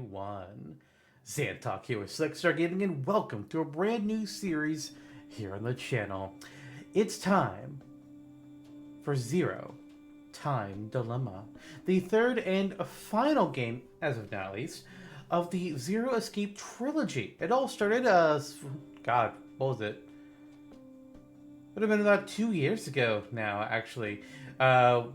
everyone. Xantok here with Slickstar Gaming, and welcome to a brand new series here on the channel. It's time for Zero Time Dilemma, the third and final game, as of now at least, of the Zero Escape trilogy. It all started, God, what was it? Would have been about 2 years ago now, actually,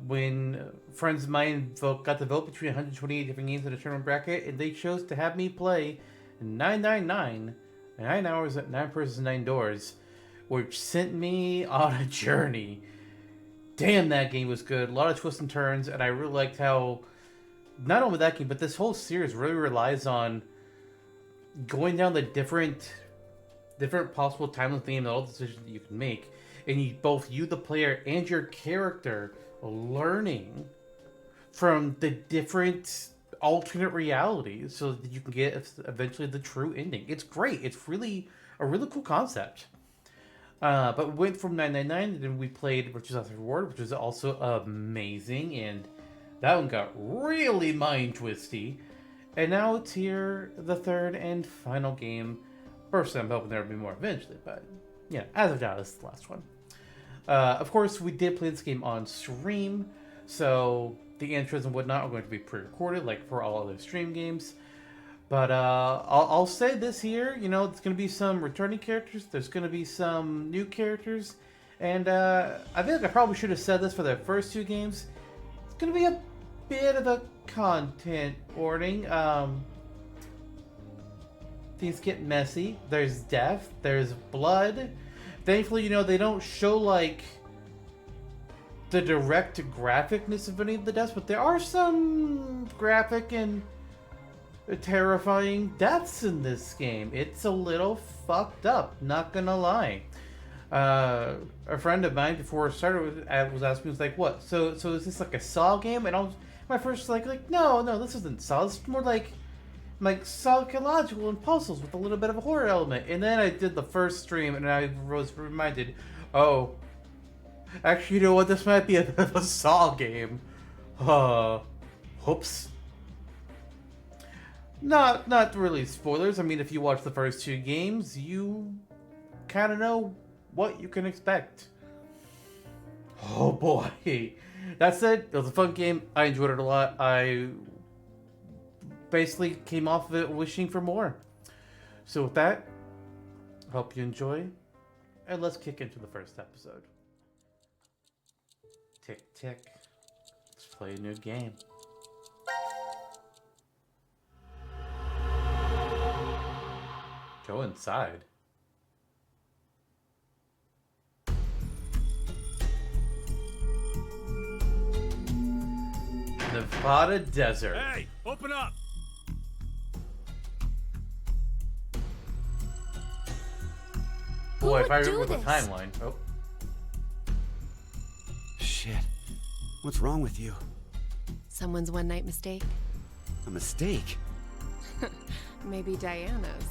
when friends of mine got to vote between 128 different games in a tournament bracket, and they chose to have me play 999, 9 hours at 9 persons, 9 doors, which sent me on a journey. Damn, that game was good. A lot of twists and turns, and I really liked how, not only that game, but this whole series really relies on going down the different possible timeless theme and all the decisions that you can make. And both you, the player, and your character learning from the different alternate realities so that you can get eventually the true ending. It's great. It's really a really cool concept. But we went from 999, and then we played Riches After Reward, which was also amazing, and that one got really mind twisty. And now it's here, the third and final game. Personally, I'm hoping there'll be more eventually, but yeah, as of now, this is the last one. Of course, we did play this game on stream, so the intros and whatnot are going to be pre-recorded, like for all other stream games. But I'll say this here, you know, there's going to be some returning characters, there's going to be some new characters, and I feel like I probably should have said this for the first two games. It's going to be a bit of a content warning. Things get messy. There's death. There's blood. Thankfully, you know, they don't show, like, the direct graphicness of any of the deaths, but there are some graphic and terrifying deaths in this game. It's a little fucked up, not gonna lie. A friend of mine, before it started, was asking me, was like, what? So is this like a Saw game? And my first was like, no, this isn't Saw. It's more like psychological and puzzles with a little bit of a horror element. And then I did the first stream, and I was reminded, oh, actually, you know what? This might be a bit of a Saw game. Whoops. Not really spoilers. I mean, if you watch the first two games, you kind of know what you can expect. Oh boy. That said, it was a fun game. I enjoyed it a lot. I basically came off of it wishing for more. So with that, hope you enjoy, and let's kick into the first episode. Tick tick. Let's play a new game. Go inside. Nevada desert. Hey, open up! Boy, if I remember the timeline. Oh. Shit. What's wrong with you? Someone's one-night mistake? A mistake? Maybe Diana's.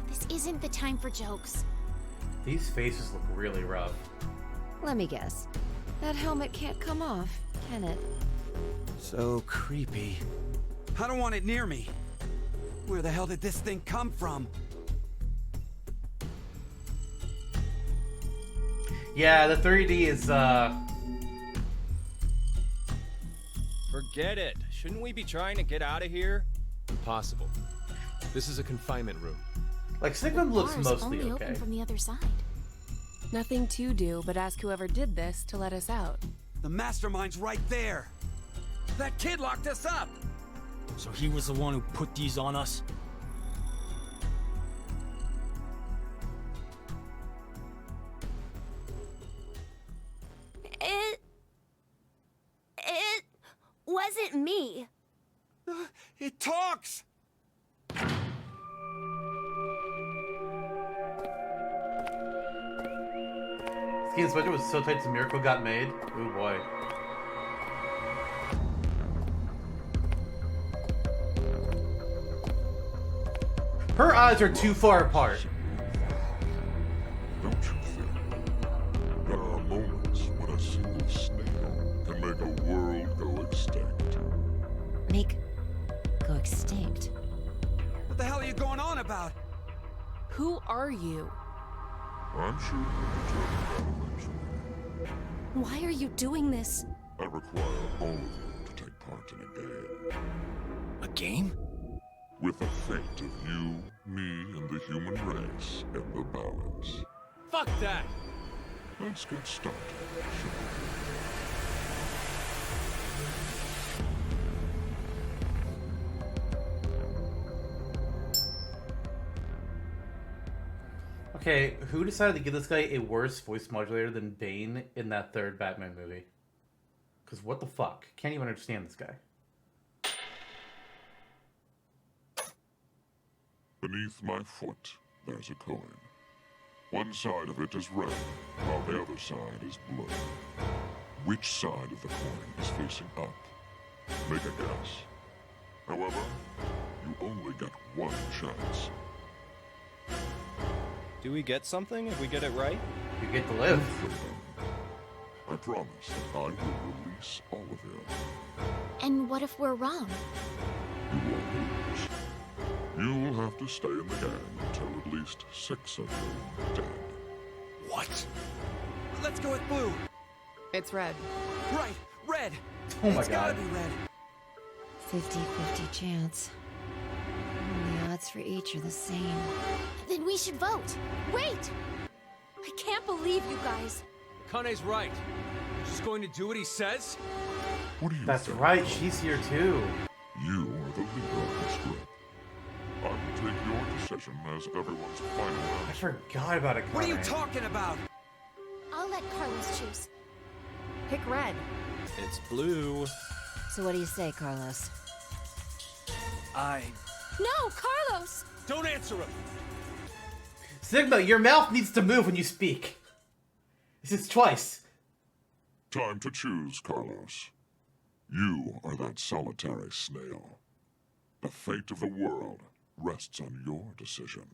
This isn't the time for jokes. These faces look really rough. Let me guess. That helmet can't come off, can it? So creepy. I don't want it near me. Where the hell did this thing come from? Yeah, the 3D is, Forget it. Shouldn't we be trying to get out of here? Impossible. This is a confinement room. like, Sigmund looks Doors mostly only okay. open from the other side. Nothing to do but ask whoever did this to let us out. The mastermind's right there. That kid locked us up. So he was the one who put these on us? It wasn't me. It talks. Skin's budget was so tight, the miracle got made. Oh boy. Her eyes are too far apart. Don't you think? There are moments when a single snail can make a world go extinct. Make go extinct. going on about? Who are you? I'm sure you'll determine that eventually. Why are you doing this? I require all of you to take part in a game. A game? With the fate of you, me, and the human race in the balance. Fuck that! Let's get started, shall Okay, who decided to give this guy a worse voice modulator than Bane in that third Batman movie? Because what the fuck? Can't even understand this guy. Beneath my foot, there's a coin. One side of it is red, while the other side is blue. Which side of the coin is facing up? Make a guess. However, you only get one chance. Do we get something if we get it right? You get to live. I promise that I will release all of you. And what if we're wrong? You won't lose. You'll have to stay in the game until at least 6 of you are dead. What? Let's go with blue. It's red. Right, red. Oh my It's gotta God. be red. 50-50 chance. And the odds for each are the same. Then we should vote. Wait! I can't believe you guys. Kane's right. You're just going to do what he says? What do you That's think? right, she's here too. You are the leader of this group. I will take your decision as everyone's final I answer. forgot about it. What are you Conrad. talking about? I'll let Carlos choose. Pick red. It's blue. So what do you say, Carlos? No, Carlos! Don't answer him! Sigma, your mouth needs to move when you speak. This is twice. Time to choose, Carlos. You are that solitary snail. The fate of the world rests on your decision.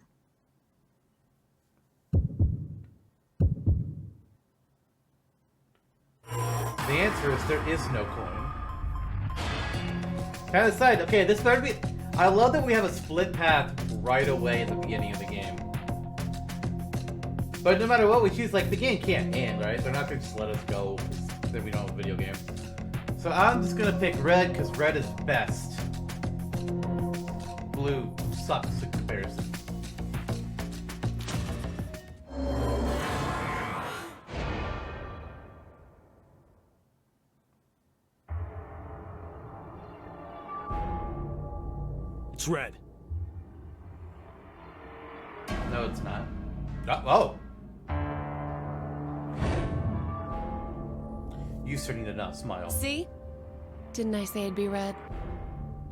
The answer is there is no coin. Kind of decide, okay, this better be... I love that we have a split path right away in the beginning of the game. But no matter what we choose, like, the game can't end, right? They're not going to just let us go because then we don't have a video game. So I'm just going to pick red because red is best. Blue sucks in comparison. It's red. No, it's not. Oh! You certainly did not smile. See? Didn't I say it'd be red?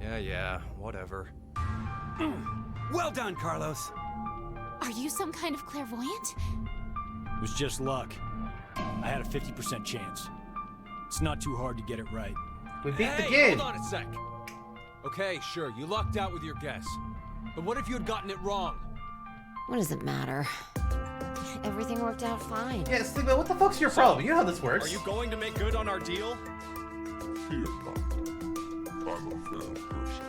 Yeah, whatever. Well done, Carlos. Are you some kind of clairvoyant? It was just luck. I had a 50% chance. It's not too hard to get it right. We beat the Hey, game! hold on a sec. Okay, sure, you lucked out with your guess. But what if you had gotten it wrong? What does it matter? Everything worked out fine. Yeah, Stigma, what the fuck's your problem? You know how this works. Are you going to make good on our deal? Fear not. I'm a fair person.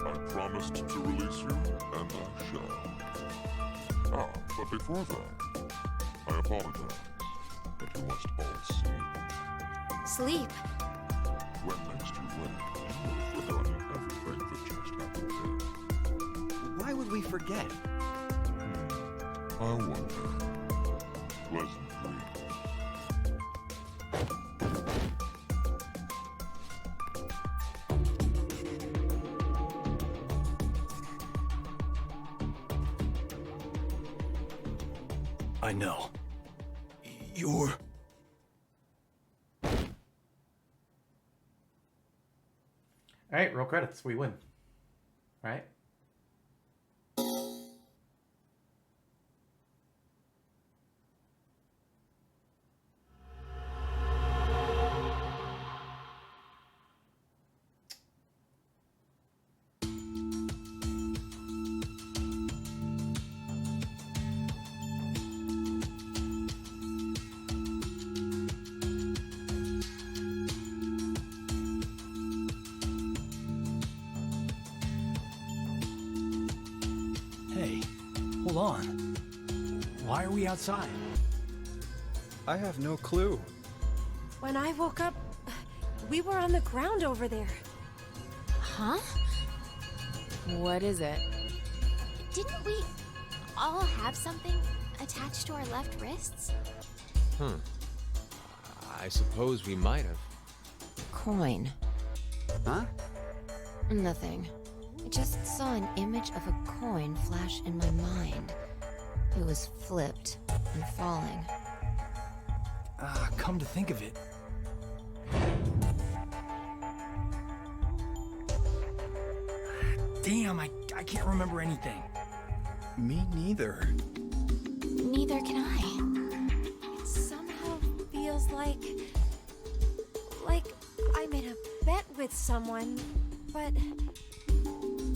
I promised to release you, and I shall. Ah, but before that, I apologize. But you must all sleep. Sleep. When next you wake, you will have forgotten everything that just happened here. Why would we forget? I wonder. Pleasant dreams. I know. You're... Alright, roll credits. We win. Alright? Hold on. Why are we outside? I have no clue. When I woke up, we were on the ground over there. Huh? What is it? Didn't we all have something attached to our left wrists? I suppose we might have. Coin. Huh? Nothing. I just saw an image of a coin flash in my mind. It was flipped and falling. Come to think of it. Damn, I can't remember anything. Me neither. Neither can I. It somehow feels like I made a bet with someone, but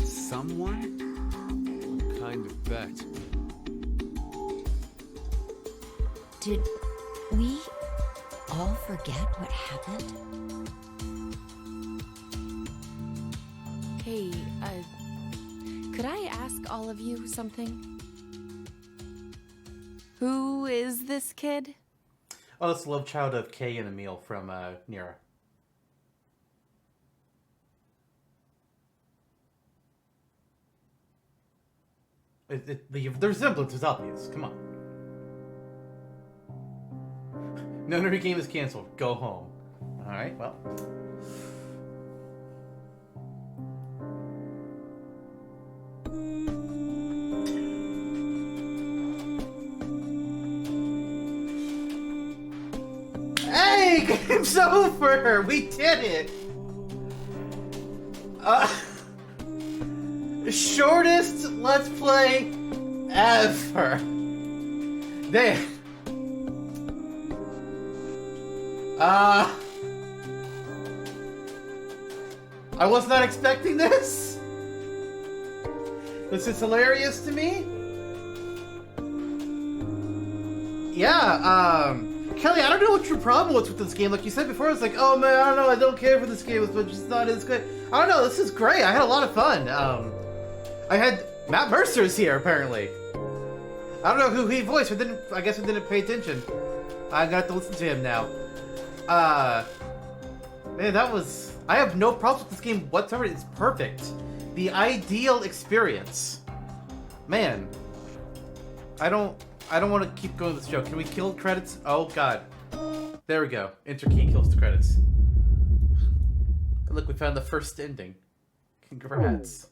Someone? What kind of bet? Did we all forget what happened? hey, could I ask all of you something? Who is this kid? Oh, that's the love child of Kay and Emil from Nira. The resemblance is obvious. Come on. Nonary game is canceled. Go home. Alright, well. Hey! Game's over! We did it! Shortest Let's Play ever. Damn. I was not expecting this. This is hilarious to me. Yeah, Kelly, I don't know what your problem was with this game. Like you said before, it's like, oh man, I don't know, I don't care for this game, but it's not as good. I don't know, this is great. I had a lot of fun. I had Matt Mercer's here, apparently. I don't know who he voiced, but I guess we didn't pay attention. I got to listen to him now. Man, I have no problems with this game whatsoever. It's perfect. The ideal experience. Man. I don't want to keep going with this joke. Can we kill credits? Oh, God. There we go. Enter key kills the credits. And look, we found the first ending. Congrats.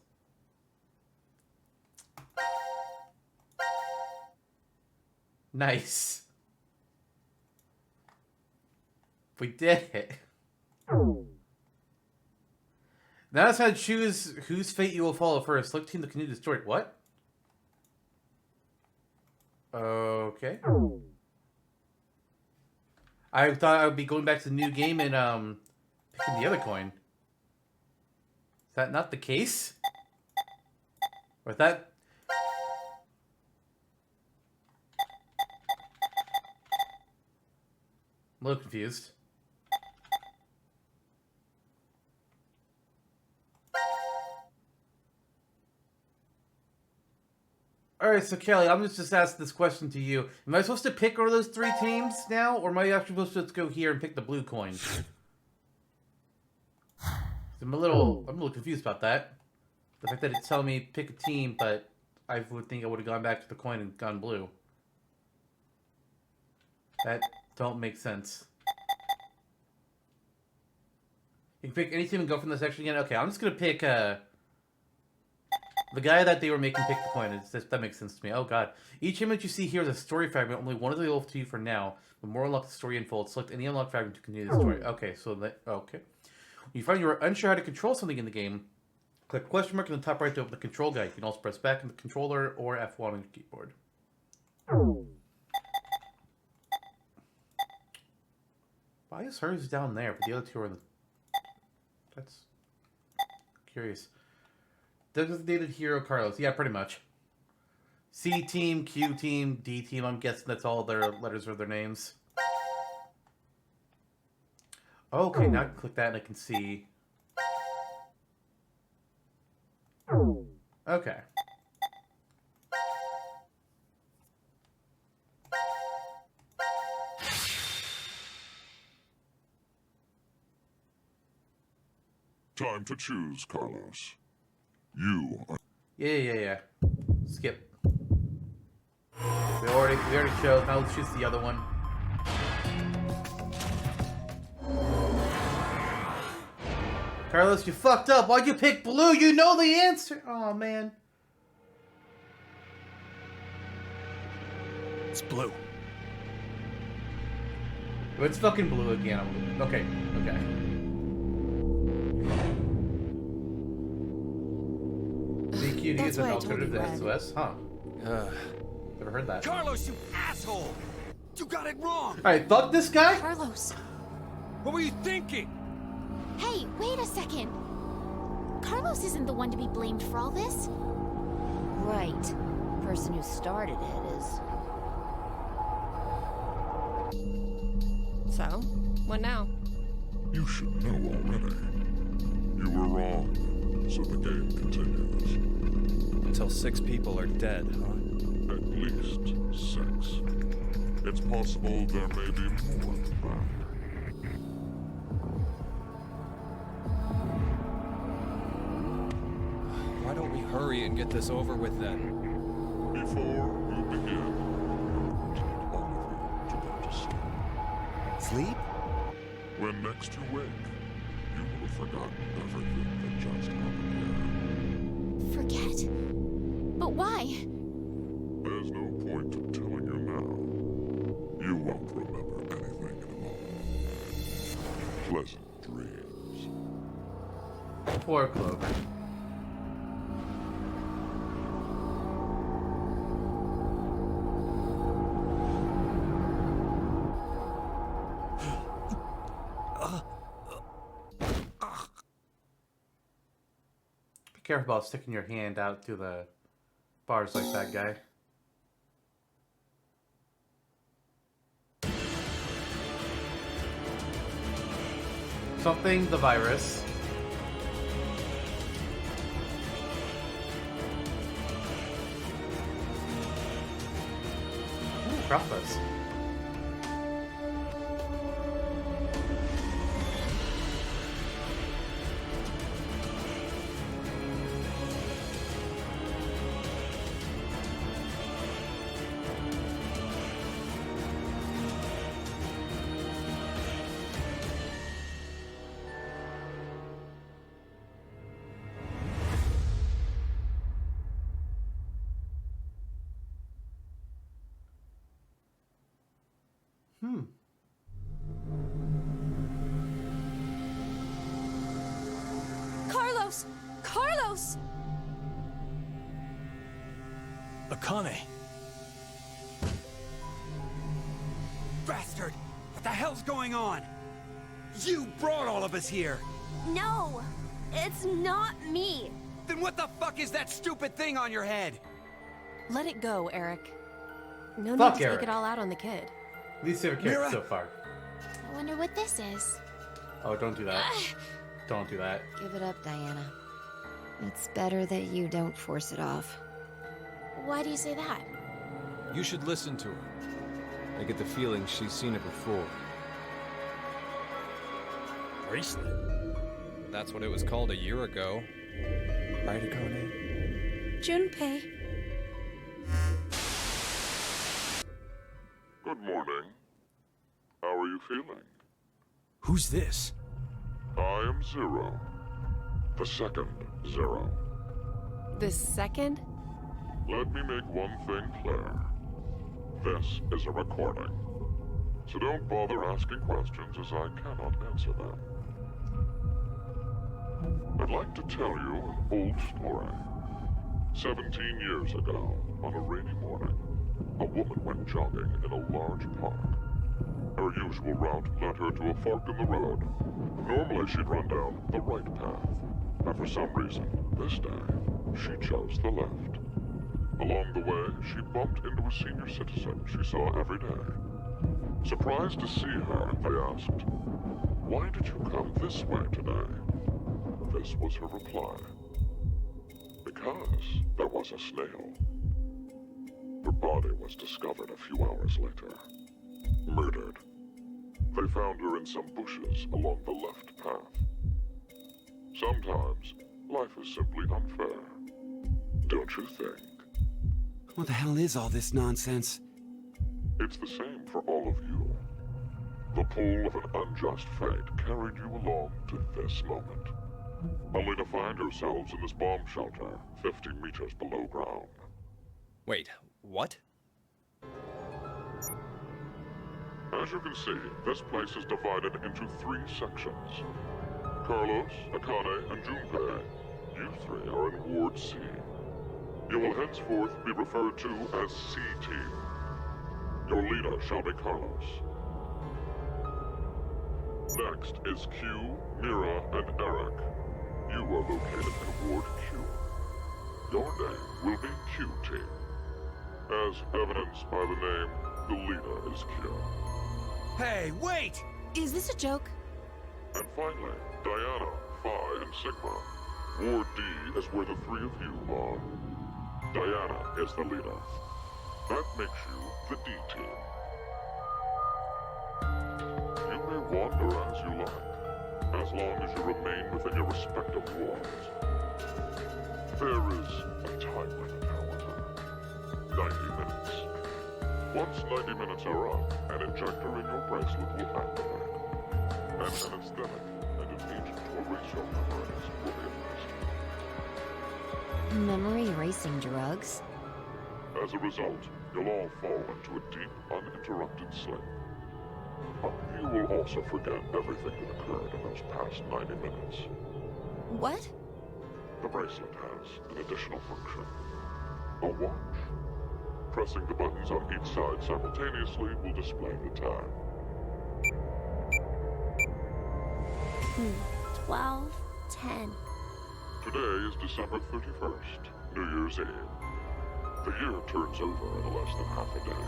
Nice. We did it. Now it's time to choose whose fate you will follow first. Select team that can do the story. What? Okay. I thought I would be going back to the new game and picking the other coin. Is that not the case? Or is that... I'm a little confused. Alright, so Kelly, I'm just asking this question to you. Am I supposed to pick one of those three teams now? Or am I actually supposed to just go here and pick the blue coin? I'm a little confused about that. The fact that it's telling me pick a team, but I would think I would have gone back to the coin and gone blue. That don't make sense. You can pick any team and go from this section again? Okay, I'm just gonna pick, the guy that they were making pick the coin. That makes sense to me. Oh, God. Each image you see here is a story fragment. Only one is available to you for now. The more unlocked the story unfolds, select any unlocked fragment to continue the story. Okay, so that... Okay. When you find you are unsure how to control something in the game, click the question mark in the top right to open the control guide. You can also press back on the controller or F1 on your keyboard. Why is hers down there, but the other two are in the... That's... curious. Designated hero Carlos. Yeah, pretty much. C team, Q team, D team. I'm guessing that's all their letters or their names. Okay, now I can click that and I can see. Okay. Time to choose, Carlos. You are... Yeah. Skip. We already showed. Now let's choose the other one. Carlos, you fucked up. Why'd you pick blue? You know the answer. Oh man. It's blue. It's fucking blue again. Okay. DQD is an alternative to SOS, huh? Never heard that. Carlos, you asshole! You got it wrong! Alright, fuck this guy? Carlos. What were you thinking? Hey, wait a second. Carlos isn't the one to be blamed for all this. Right. The person who started it is... So, what now? You should know already. You were wrong, so the game continues. Until 6 people are dead, huh? At least 6. It's possible there may be more than that. Why don't we hurry and get this over with then? Before you begin, I want all of you to go to sleep. Sleep? When next you wake, you will have forgotten everything that just happened Forget? But why? here. There's no point in telling you now. You won't remember anything in a moment. Pleasant dreams. Poor Cloak. Be careful about sticking your hand out to the bars like that guy. Something the virus. Ooh, crossbows. Carlos! Carlos! Akane. Bastard! What the hell's going on? You brought all of us here! No! It's not me! Then what the fuck is that stupid thing on your head? Let it go, Eric. No Fuck need to Eric. take it all out on the kid. Least favorite character Mira. so far. I wonder what this is. Oh, don't do that. Don't do that. Give it up, Diana. It's better that you don't force it off. Why do you say that? You should listen to her. I get the feeling she's seen it before. Bracelet. That's what it was called a year ago. Right, Akane? Junpei. Good morning. How are you feeling? Who's this? I am Zero. The second Zero. The second? Let me make one thing clear. This is a recording. So don't bother asking questions as I cannot answer them. I'd like to tell you an old story. 17 years ago, on a rainy morning, a woman went jogging in a large park. Her usual route led her to a fork in the road. Normally she'd run down the right path, but for some reason, this day, she chose the left. Along the way, she bumped into a senior citizen she saw every day. Surprised to see her, they asked, "Why did you come this way today?" This was her reply. "Because there was a snail." Her body was discovered a few hours later. Murdered. They found her in some bushes along the left path. Sometimes, life is simply unfair. Don't you think? What the hell is all this nonsense? It's the same for all of you. The pull of an unjust fate carried you along to this moment, only to find yourselves in this bomb shelter 50 meters below ground. Wait, what? As you can see, this place is divided into 3 sections. Carlos, Akane, and Junpei, you 3 are in Ward C. You will henceforth be referred to as C-Team. Your leader shall be Carlos. Next is Q, Mira, and Eric. You are located in Ward Q. Your name will be Q-Team. As evidenced by the name, the leader is Q. Hey, wait! Is this a joke? And finally, Diana, Phi, and Sigma. Ward D is where the 3 of you are. Diana is the leader. That makes you the D team. You may wander as you like, as long as you remain within your respective wards. There is a time limit, however. 90 minutes. Once 90 minutes are up, an injector in your bracelet will activate. And an anesthetic and an agent to erase your memories will be administered. Memory erasing drugs? As a result, you'll all fall into a deep, uninterrupted sleep. But you will also forget everything that occurred in those past 90 minutes. What? The bracelet has an additional function. A watch. Pressing the buttons on each side simultaneously will display the time. 12, 10. Today is December 31st, New Year's Eve. The year turns over in less than half a day.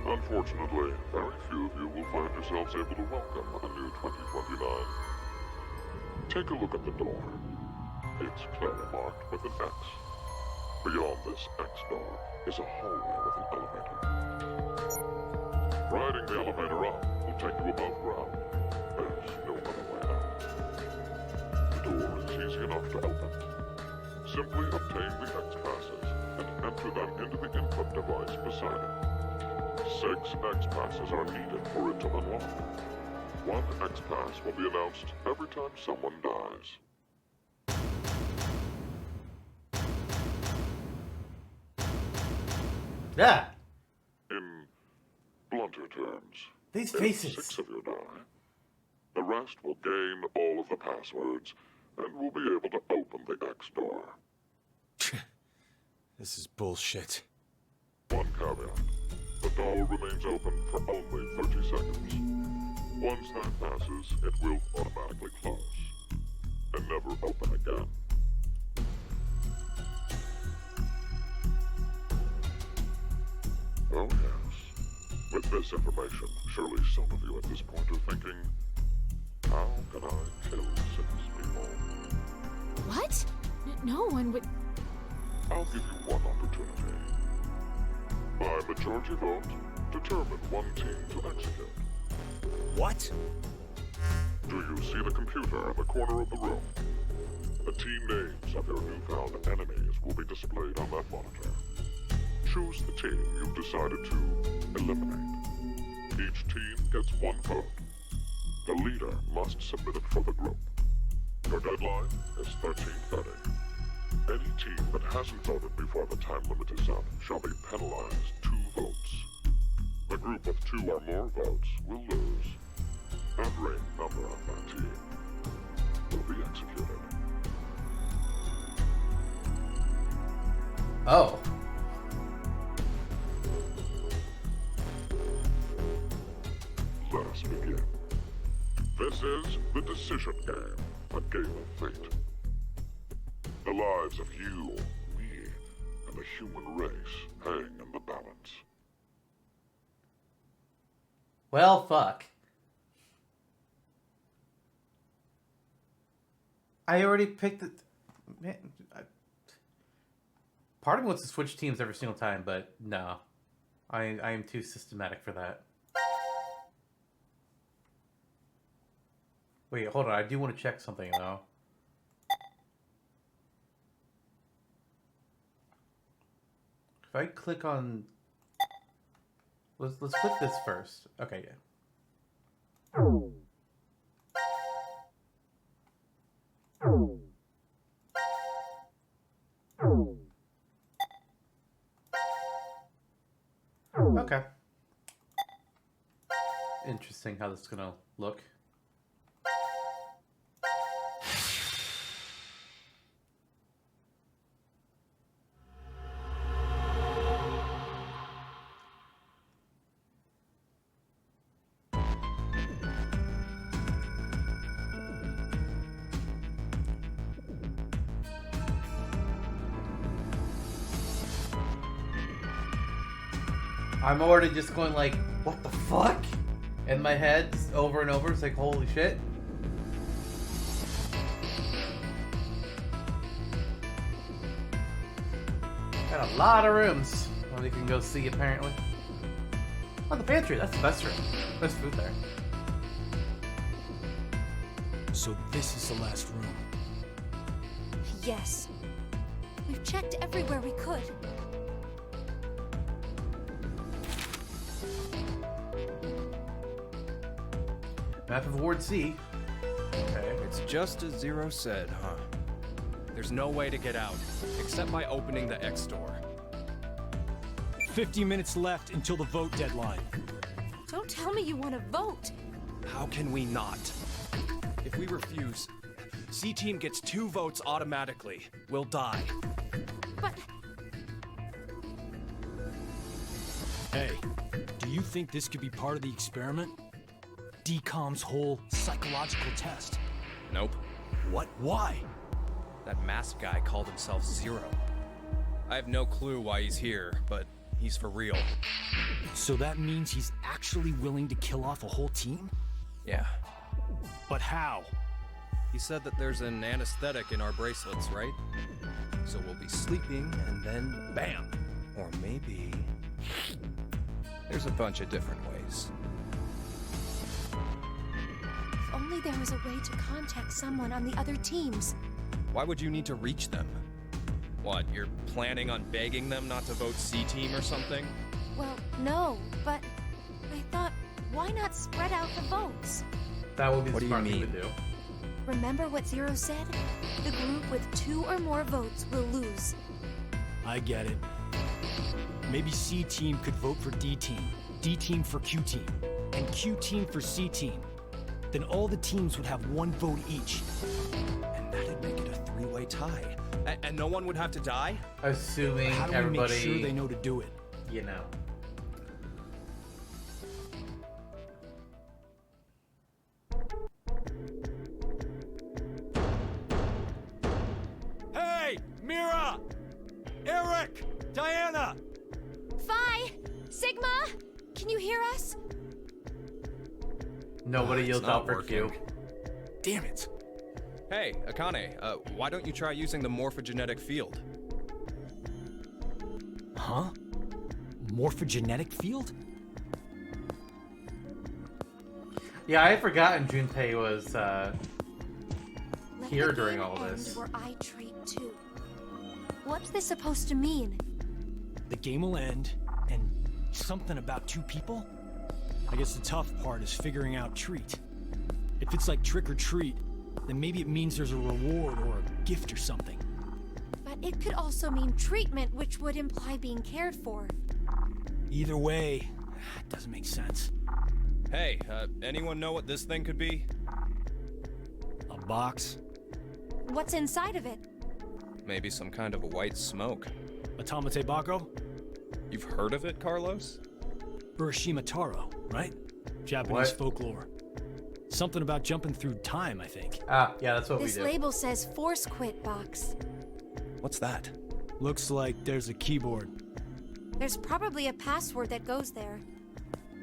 Unfortunately, very few of you will find yourselves able to welcome a new 2029. Take a look at the door. It's clearly marked with an X. Beyond this X door is a hallway with an elevator. Riding the elevator up will take you above ground. There's no other way out. The door is easy enough to open. Simply obtain the X passes and enter them into the input device beside it. 6 X passes are needed for it to unlock. 1 X pass will be announced every time someone dies. Yeah. In blunter terms, These if faces. 6 of you die, the rest will gain all of the passwords and will be able to open the X door. This is bullshit. One caveat. The door remains open for only 30 seconds. Once that passes, it will automatically close and never open again. Oh yes. With this information, surely some of you at this point are thinking, how can I kill 6 people? What? No one would. I'll give you one opportunity. By majority vote, determine one team to execute. What? Do you see the computer in the corner of the room? The team names of your newfound enemies will be displayed on that monitor. Choose the team you've decided to eliminate. Each team gets 1 vote. The leader must submit it for the group. Your deadline is 13:30. Any team that hasn't voted before the time limit is up shall be penalized 2 votes. The group with 2 or more votes will lose. Every member of that team will be executed. Oh. Let us begin. This is the decision game, a game of fate. The lives of you, me, and the human race hang in the balance. Well, fuck. I already picked it. Man, part of me wants to switch teams every single time, but no. I am too systematic for that. Wait, hold on. I do want to check something, though. If I click on... Let's click this first. Okay, yeah. Okay. Interesting how this is gonna look. I'm already just going like, what the fuck? In my head, over and over, it's like, holy shit. Got a lot of rooms that we can go see, apparently. Oh, the pantry, that's the best room. Best food there. So this is the last room. Yes. We've checked everywhere we could. Map of Ward C. Okay. It's just as Zero said, huh? There's no way to get out, except by opening the X door. 50 minutes left until the vote deadline. Don't tell me you want to vote. How can we not? If we refuse, C-Team gets 2 votes automatically. We'll die. But Hey, do you think this could be part of the experiment? DCOM's whole psychological test. Nope. What? Why? That masked guy called himself Zero. I have no clue why he's here, but he's for real. So that means he's actually willing to kill off a whole team? Yeah. But how? He said that there's an anesthetic in our bracelets, right? So we'll be sleeping, and then bam! Or maybe... There's a bunch of different ways. if only there was a way to contact someone on the other teams. Why would you need to reach them? What, you're planning on begging them not to vote C-Team or something? Well, no, but I thought, why not spread out the votes? That would be What the do you smart thing to mean? do. Remember what Zero said? The group with 2 or more votes will lose. I get it. Maybe C-Team could vote for D-Team, D-Team for Q-Team, and Q-Team for C-Team. Then all the teams would have 1 vote each. And that'd make it a 3-way tie. And no one would have to die? Assuming How do we everybody, make sure they know to do it? you know. Hey! Mira! Eric! Diana! Phi! Sigma! Can you hear us? Nobody It's yells not out for Q. working. Damn it! Hey, Akane, why don't you try using the morphogenetic field? Huh? Morphogenetic field? Yeah, I had forgotten Junpei was Let here the during game all end this. Where I treat too. What's this supposed to mean? The game will end, and something about 2 people? I guess the tough part is figuring out treat. If it's like trick or treat, then maybe it means there's a reward or a gift or something. But it could also mean treatment, which would imply being cared for. Either way, it doesn't make sense. Hey, anyone know what this thing could be? A box? What's inside of it? Maybe some kind of a white smoke. Automate Bako? You've heard of it, Carlos? Urashima Taro, right? Japanese What? folklore. Something about jumping through time, I think. Ah, yeah, that's what This we do. label says Force Quit Box. What's that? Looks like there's a keyboard. There's probably a password that goes there.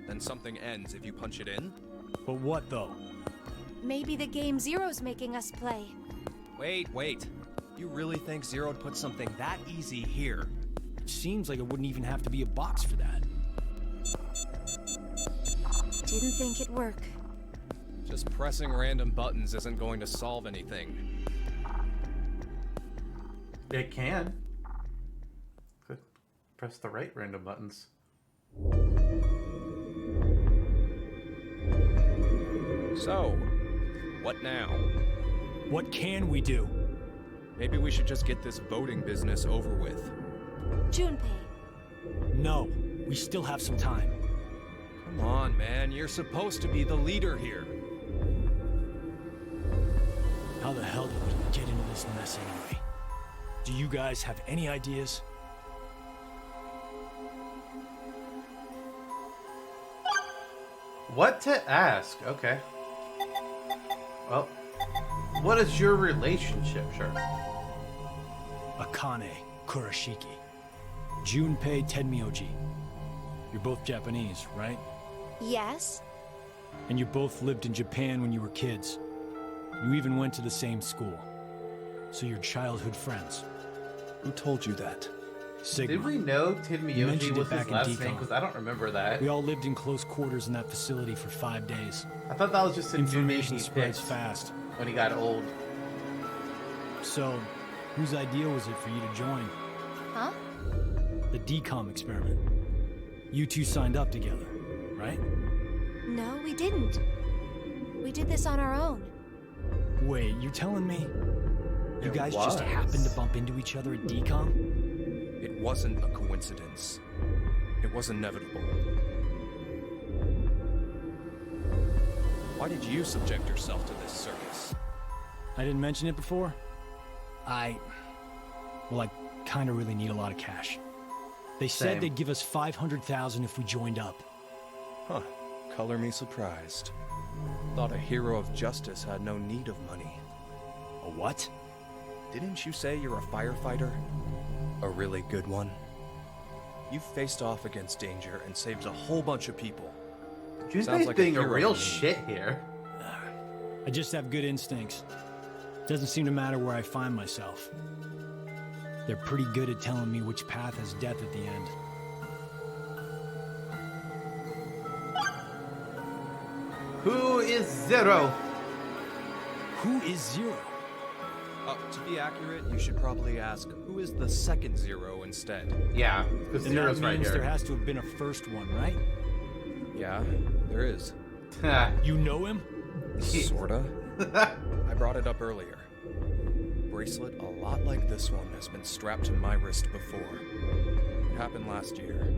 Then something ends if you punch it in? But what, though? Maybe the game Zero's making us play. Wait. You really think Zero'd put something that easy here? It seems like it wouldn't even have to be a box for that. Didn't think it'd work. Just pressing random buttons isn't going to solve anything. It can. press the right random buttons. So, what now? What can we do? Maybe we should just get this voting business over with. Junpei. No, we still have some time. Come on, man. You're supposed to be the leader here. How the hell did we get into this mess anyway? Do you guys have any ideas? What to ask? Okay. Well, what is your relationship, sure? Akane Kurashiki. Junpei Tenmyoji. You're both Japanese, right? Yes? And you both lived in Japan when you were kids. You even went to the same school. So you're childhood friends. Who told you that? Sigma. Did we know You Tenmyoji mentioned was it back his in last Decon. name? Because I don't remember that. We all lived in close quarters in that facility for 5 days. I thought that was just an Information image he spreads picked fast. when he got old. So, whose idea was it for you to join? Huh? The DCOM experiment. You two signed up together, right? No, we didn't. We did this on our own. Wait, you telling me you It guys just was. happened to bump into each other at DCOM? It wasn't a coincidence. It was inevitable. Why did you subject yourself to this circus? I didn't mention it before? I kind of really need a lot of cash. They said Same. they'd give us 500,000 if we joined up. Huh. Color me surprised. Thought a hero of justice had no need of money. A what? Didn't you say you're a firefighter? A really good one? You faced off against danger and saved a whole bunch of people. Sounds Junpei's like being a hero real to me. shit here. I just have good instincts. Doesn't seem to matter where I find myself. They're pretty good at telling me which path has death at the end. Who is Zero? Who is Zero? To be accurate, you should probably ask, who is the second Zero instead? Yeah, because And Zero's that right means here. there has to have been a first one, right? Yeah, there is. You know him? Sorta. I brought it up earlier. Bracelet a lot like this one has been strapped to my wrist before. It happened last year.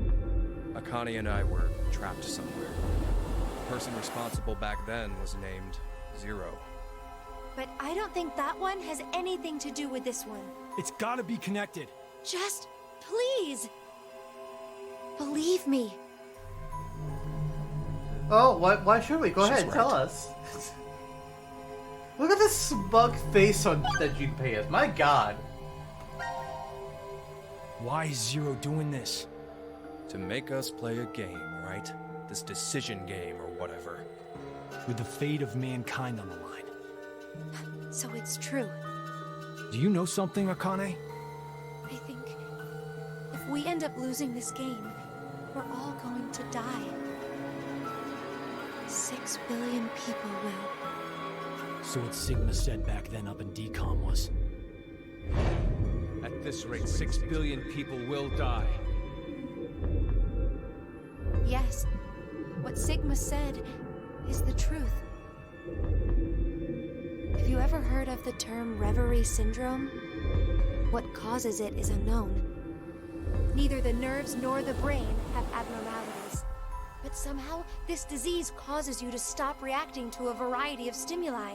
Akane and I were trapped somewhere. The person responsible back then was named Zero. But I don't think that one has anything to do with this one. It's gotta be connected. Just, please. Believe me. Oh, why should we? Go She's ahead, right. tell us. Look at the smug face on that Junpei has. My god. Why is Zero doing this? To make us play a game, right? This decision game or whatever. With the fate of mankind on the line. So it's true. Do you know something, Akane? I think if we end up losing this game, we're all going to die. 6 billion people will. So what Sigma said back then up in DCOM was. At this rate, 6 billion people will die. Yes, what Sigma said is the truth. Have you ever heard of the term reverie syndrome? What causes it is unknown. Neither the nerves nor the brain have abnormalities. But somehow, this disease causes you to stop reacting to a variety of stimuli.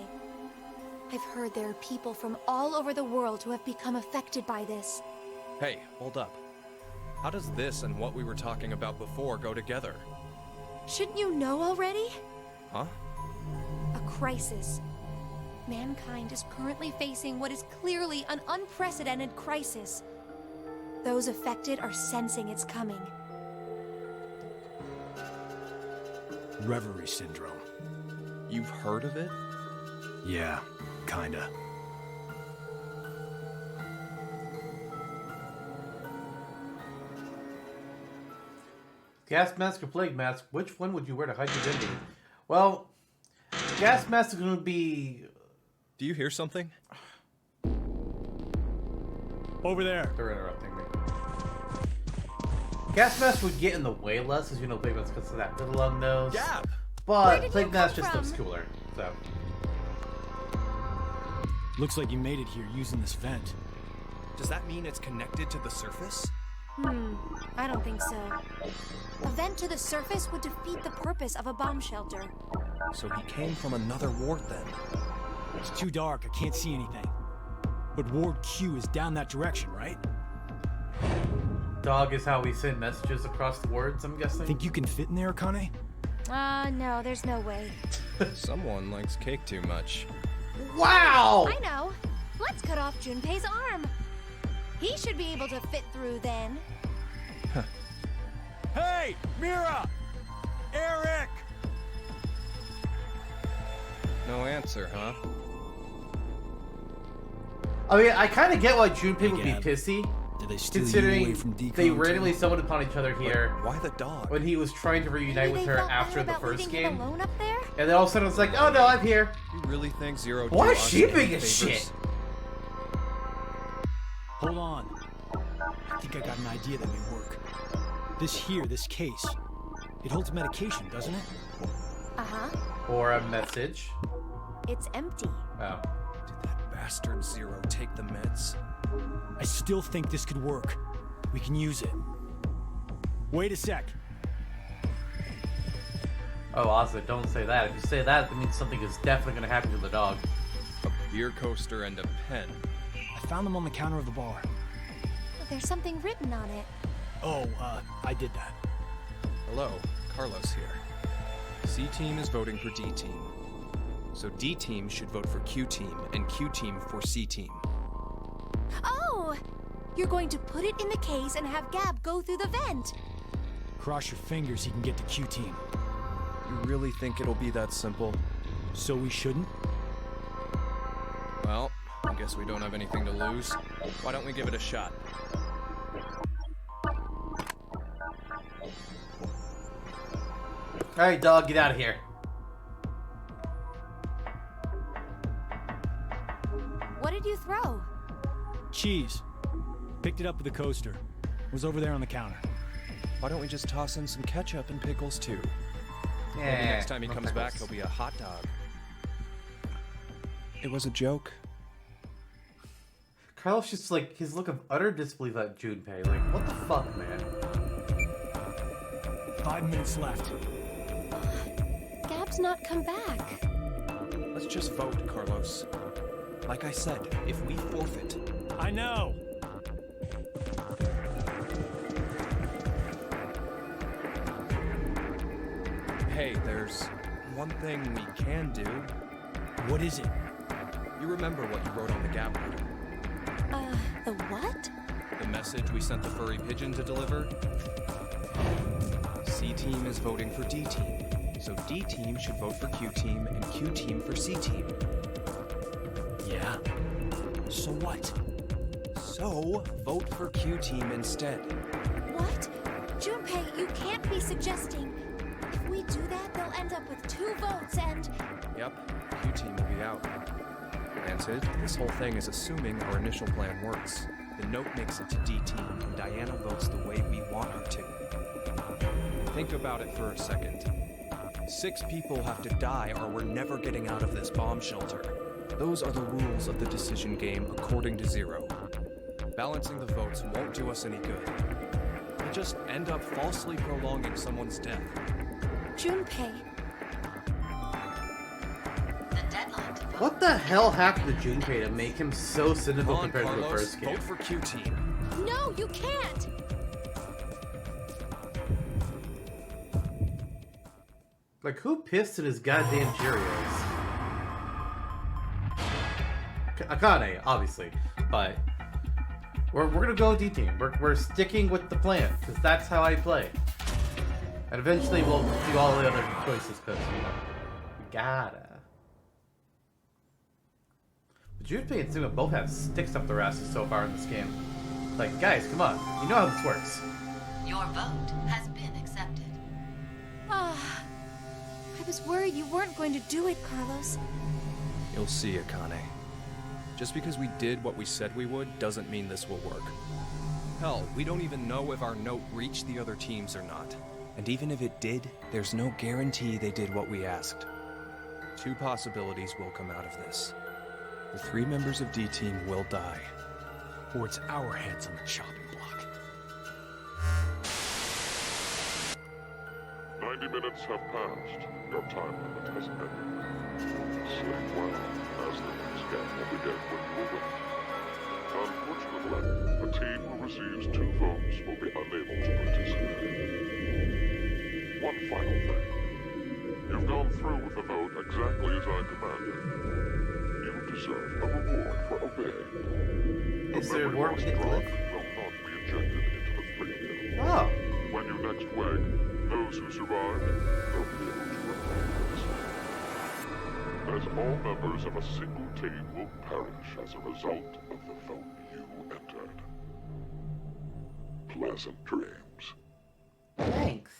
I've heard there are people from all over the world who have become affected by this. Hey, hold up. How does this and what we were talking about before go together? Shouldn't you know already? Huh? A crisis. Mankind is currently facing what is clearly an unprecedented crisis. Those affected are sensing it's coming. Reverie syndrome. You've heard of it? Yeah, kinda. Gas mask or plague mask? Which one would you wear to hide your identity? Well, gas mask is going to be... Do you hear something? Over there. They're interrupting me. Gas mask would get in the way less, as you know, Plague Mask because of that little long nose. Gab! But Where did Plague you Mask come just looks from? cooler. So Looks like you made it here using this vent. Does that mean it's connected to the surface? I don't think so. A vent to the surface would defeat the purpose of a bomb shelter. So he came from another ward then. It's too dark, I can't see anything. But Ward Q is down that direction, right? dog is how we send messages across the words, I'm guessing. Think you can fit in there, Akane? No, there's no way. Someone likes cake too much. Wow! I know. Let's cut off Junpei's arm. He should be able to fit through then. Hey, Mira! Eric! No answer, huh? I mean, I kind of get why Junpei would be Gab. pissy, Did they steal you considering away from Decon they too? randomly stumbled upon each other here Why the dog? when he was trying to reunite Maybe with they her felt after bad the about first leaving him game. alone up there? And then all of a sudden it's like, oh no, I'm here. You really think Zero Why do is us she any being a favors? shit? Hold on. I think I got an idea that may work. This case, it holds medication, doesn't it? Uh-huh. Or a message. It's empty. Oh. Did that bastard Zero take the meds? I still think this could work. We can use it. Wait a sec. Oh, Ozzy, don't say that. If you say that, that means something is definitely going to happen to the dog. A beer coaster and a pen. I found them on the counter of the bar. There's something written on it. Oh, I did that. Hello, Carlos here. C team is voting for D team. So D team should vote for Q team, and Q team for C team. Oh! You're going to put it in the case and have Gab go through the vent. Cross your fingers he can get to Q team. You really think it'll be that simple? So we shouldn't? Well, I guess we don't have anything to lose. Why don't we give it a shot? Alright, dog, get out of here. What did you throw? Cheese. Picked it up with the coaster. It was over there on the counter. Why don't we just toss in some ketchup and pickles too? Maybe next time he no comes back, pickles. he'll be a hot dog. It was a joke. Carlos just like his look of utter disbelief at Junpei. Like, what the fuck, man? 5 minutes left. Gab's not come back. Let's just vote, Carlos. Like I said, if we forfeit, I know. hey, there's one thing we can do. What is it? You remember what you wrote on the Gab letter? The what? The message we sent the furry pigeon to deliver? C team is voting for D team. So D team should vote for Q team and Q team for C team. Yeah. So what? So, vote for Q team instead. What? Junpei, you can't be suggesting. If we do that, they'll end up with 2 votes and... Yep, Q team will be out. Granted, this whole thing is assuming our initial plan works. The note makes it to D team, and Diana votes the way we want her to. Think about it for a second. 6 people have to die or we're never getting out of this bomb shelter. Those are the rules of the decision game according to Zero. Balancing the votes won't do us any good. We'll just end up falsely prolonging someone's death. Junpei, What the hell happened to Junpei to make him so cynical Come on, compared to the Carlos, first game? vote for Q team. no, you can't! Like, who pissed in his goddamn Cheerios? Akane, obviously, but we're gonna go D team. We're sticking with the plan because that's how I play. And eventually we'll do all the other choices because you know we gotta. But Junpei and Suma both have sticks up their asses so far in this game. Like, guys, come on, you know how this works. Your vote has been accepted. I was worried you weren't going to do it, Carlos. You'll see, Akane. Just because we did what we said we would doesn't mean this will work. Hell, we don't even know if our note reached the other teams or not. And even if it did, there's no guarantee they did what we asked. 2 possibilities will come out of this. The 3 members of D-Team will die. Or it's our heads on the chopping block. 90 minutes have passed. Your time limit has ended. Sleep well, as the next scan will begin when you awake. Unfortunately, the team who receives 2 votes will be unable to participate. One final thing. You've gone through with the vote exactly as I commanded. You deserve a reward for obeying. Is there a reward we get to live? Will not be injected into the free will. Oh. When you next wake, those who survived will be able to report this. As all members of a single team will perish as a result of the vote you entered. Pleasant dreams. Thanks.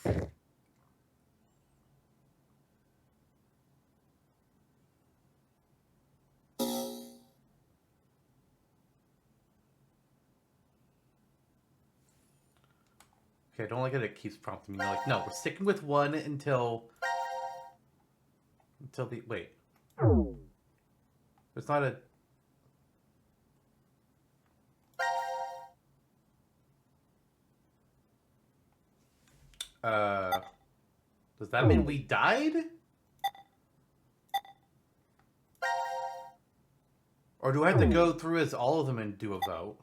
Okay, I don't like it. It keeps prompting me. Like, no, we're sticking with 1 until the wait. There's not a. Does that mean we died? Or do I have to go through as all of them and do a vote?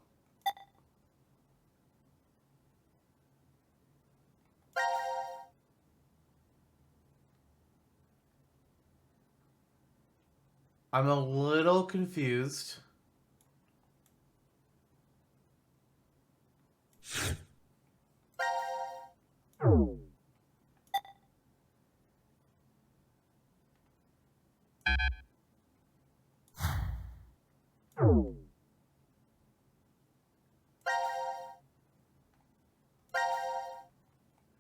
I'm a little confused.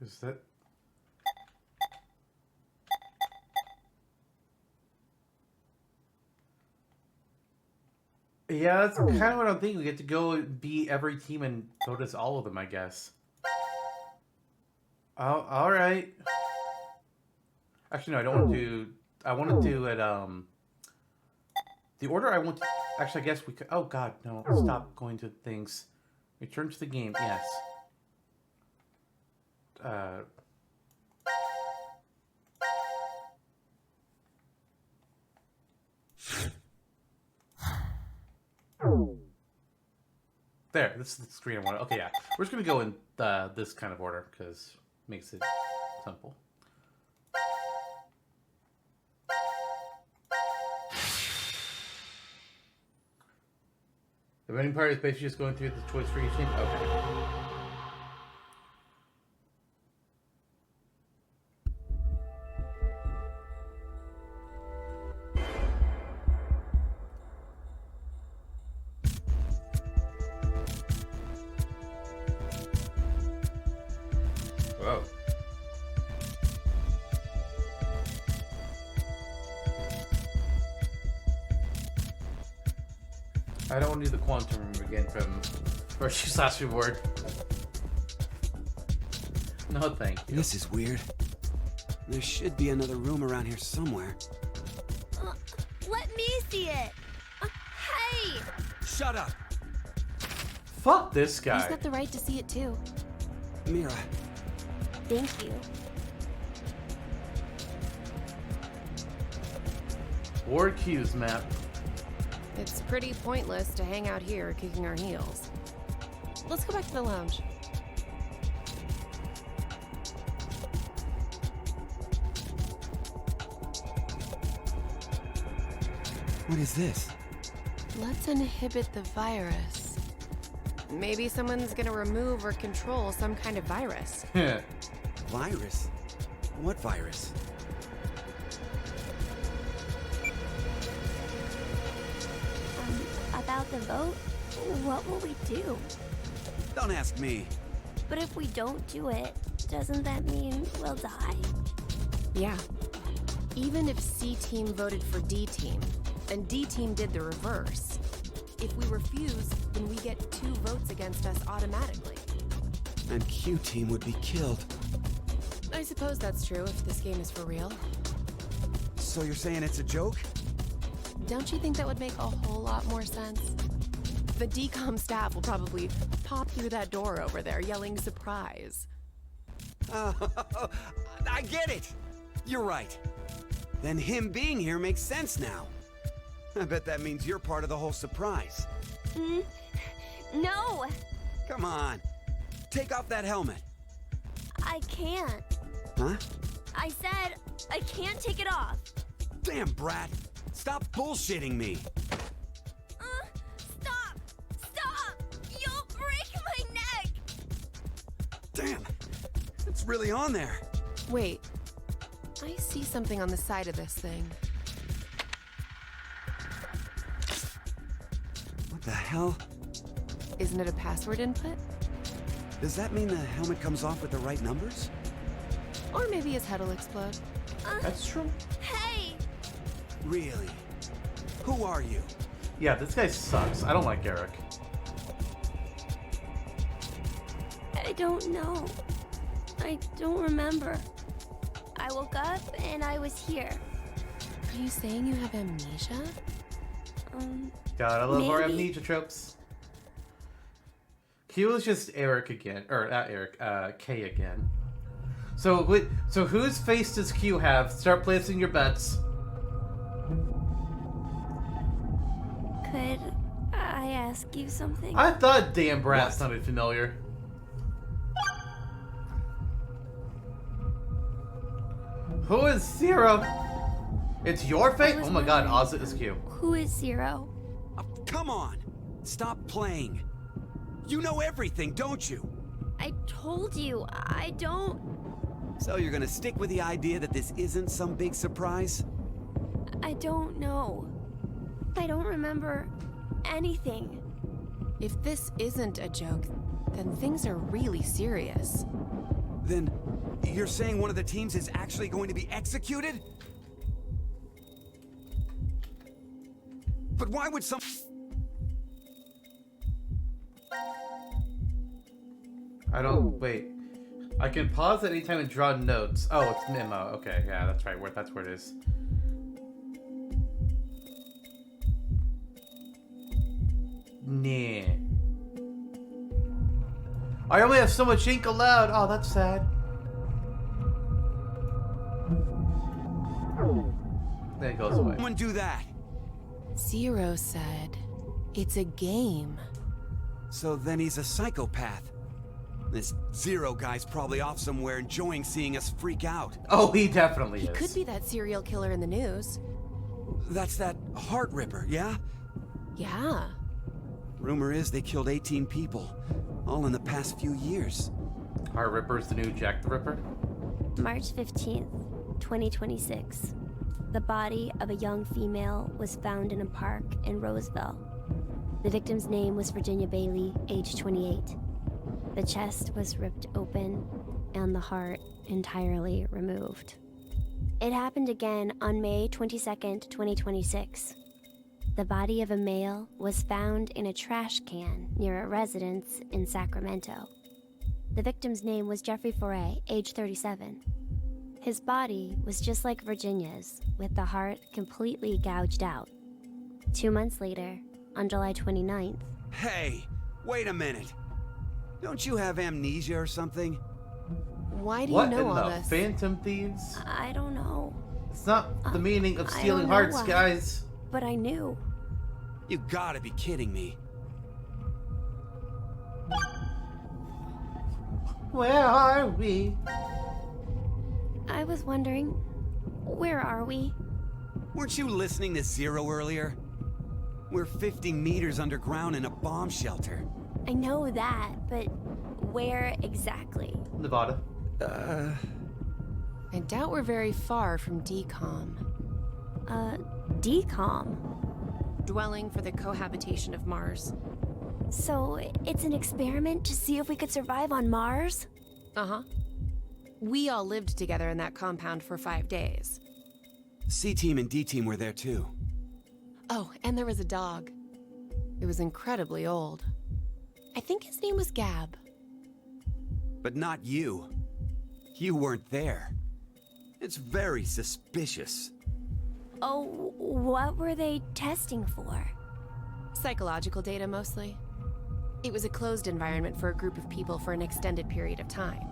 Is that... Yeah, that's kind of what I'm thinking. We get to go and be every team and vote as all of them, I guess. Oh, all right. Actually, no, I don't want to do... I want to do it, the order I want to... Actually, I guess we could... Oh, God, no. Stop going to things. Return to the game, yes. There, this is the screen I want. Okay, yeah. We're just going to go in this kind of order, because it makes it simple. The voting part is basically just going through the choice for each team? Okay. Whoa. I don't want to do the quantum room again from Virtue's last reward. No, thank you. This is weird. There should be another room around here somewhere. Let me see it. Hey! Shut up! Fuck this guy. He's got the right to see it too. Mira. Thank you. Ward Q's map. It's pretty pointless to hang out here kicking our heels. Let's go back to the lounge. What is this? Let's inhibit the virus. Maybe someone's gonna remove or control some kind of virus. Virus? What virus? About the vote, what will we do? Don't ask me. But if we don't do it, doesn't that mean we'll die? Yeah. Even if C-Team voted for D-Team, and D-Team did the reverse, if we refuse, then we get 2 votes against us automatically. And Q team would be killed. I suppose that's true if this game is for real. So you're saying it's a joke? Don't you think that would make a whole lot more sense? The DCOM staff will probably pop through that door over there yelling surprise. I get it! You're right. Then him being here makes sense now. I bet that means you're part of the whole surprise. No! Come on. Take off that helmet. I can't. Huh? I said I can't take it off. Damn, Brat. Stop bullshitting me. Stop! Stop! You'll break my neck! Damn. It's really on there. Wait. I see something on the side of this thing. What the hell? Isn't it a password input? Does that mean the helmet comes off with the right numbers? Or maybe his head'll explode. That's true. Hey! Really? Who are you? Yeah, this guy sucks. I don't like Eric. I don't know. I don't remember. I woke up and I was here. Are you saying you have amnesia? God, I love our Maybe. amnesia tropes. Q is just Eric again, or not Eric, K again. So whose face does Q have? Start placing your bets. Could I ask you something? I thought damn Brat What? sounded familiar. Who is Zero? It's your fate? Oh my god, Ozzy is Q. Who is Zero? Come on. Stop playing. You know everything, don't you? I told you, I don't... So you're gonna stick with the idea that this isn't some big surprise? I don't know. I don't remember anything. If this isn't a joke, then things are really serious. Then you're saying one of the teams is actually going to be executed? But why would some... I don't wait. I can pause at any time and draw notes. Oh, it's memo. Okay, yeah, that's right. That's where it is. Nah. I only have so much ink allowed. Oh, that's sad. Then it goes away. Someone do that. Zero said, it's a game. So then he's a psychopath. This Zero guy's probably off somewhere enjoying seeing us freak out. Oh, he definitely He is. could be that serial killer in the news. That's that Heart Ripper, yeah? Yeah. Rumor is they killed 18 people, all in the past few years. Heart Ripper's the new Jack the Ripper. March 15th, 2026. The body of a young female was found in a park in Roseville. The victim's name was Virginia Bailey, age 28. The chest was ripped open and the heart entirely removed. It happened again on May 22nd, 2026. The body of a male was found in a trash can near a residence in Sacramento. The victim's name was Jeffrey Foray, age 37. His body was just like Virginia's, with the heart completely gouged out. 2 months later, on July 29th... Hey, wait a minute. Don't you have amnesia or something? Why do What you in know all the this? Phantom Thieves? I don't know. It's not the meaning of I stealing don't know hearts, why. guys. But I knew. You gotta be kidding me. Where are we? I was wondering, where are we? Weren't you listening to Zero earlier? We're 50 meters underground in a bomb shelter. I know that, but where exactly? Nevada. I doubt we're very far from DCOM. DCOM? Dwelling for the cohabitation of Mars. So, it's an experiment to see if we could survive on Mars? Uh-huh. We all lived together in that compound for 5 days. C-Team and D-Team were there too. Oh, and there was a dog. It was incredibly old. I think his name was Gab. But not you. You weren't there. It's very suspicious. Oh, what were they testing for? Psychological data, mostly. It was a closed environment for a group of people for an extended period of time.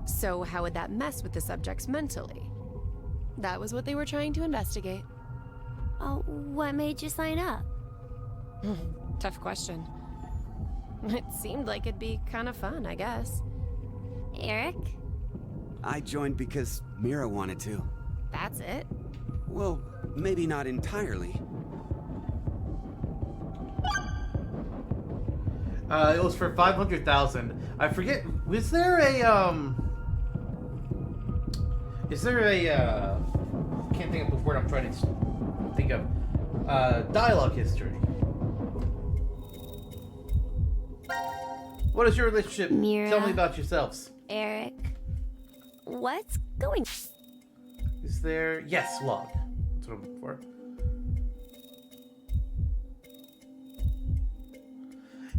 So how would that mess with the subjects mentally? That was what they were trying to investigate. Oh, what made you sign up? Tough question. It seemed like it'd be kind of fun, I guess. Eric? I joined because Mira wanted to. That's it? Well, maybe not entirely. It was for 500,000. I forget. Was there a Is there a can't think of the word I'm trying to think of. Dialogue history. What is your relationship? Mira. Tell me about yourselves. Eric? What's going... Is there... Yes, log. That's what I'm looking for.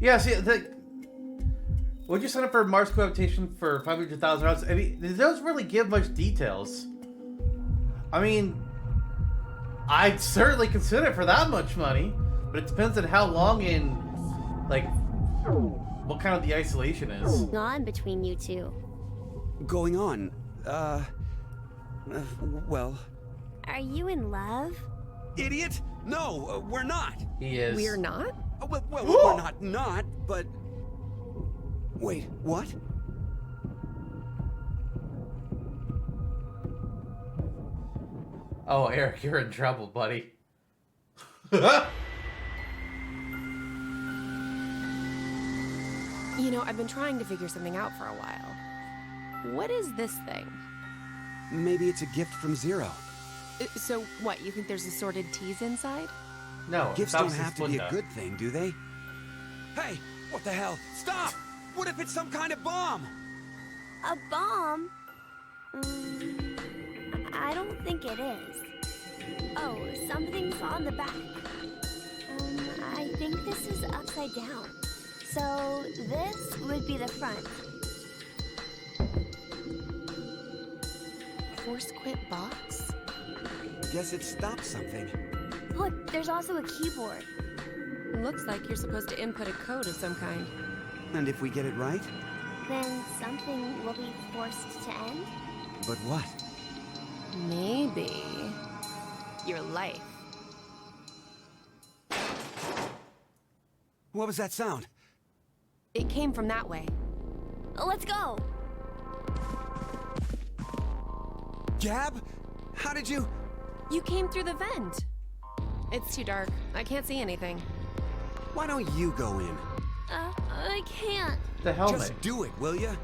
Yeah, see, would you sign up for Mars cohabitation for 500,000 rounds? I mean, it doesn't really give much details. I mean, I'd certainly consider it for that much money, but it depends on how long and, like, what kind of the isolation is. Going on between you two? Going on, well... Are you in love? Idiot! No, we're not! He is. We're not? Well, we're not, but... Wait, what? Oh, Eric, you're in trouble, buddy. You know, I've been trying to figure something out for a while. What is this thing? Maybe it's a gift from Zero. So, what, you think there's assorted teas inside? No, Gifts don't have to be a good thing, do they? Hey, what the hell? Stop! What if it's some kind of bomb? A bomb? I don't think it is. Oh, something's on the back. I think this is upside down. So this would be the front. Force quit box? Guess it stopped something. Look, there's also a keyboard. Looks like you're supposed to input a code of some kind. And if we get it right? Then something will be forced to end? But what? Maybe... your life. What was that sound? It came from that way. Let's go! Gab? How did you... You came through the vent. It's too dark. I can't see anything. Why don't you go in? I can't. The helmet. Just do it, will ya?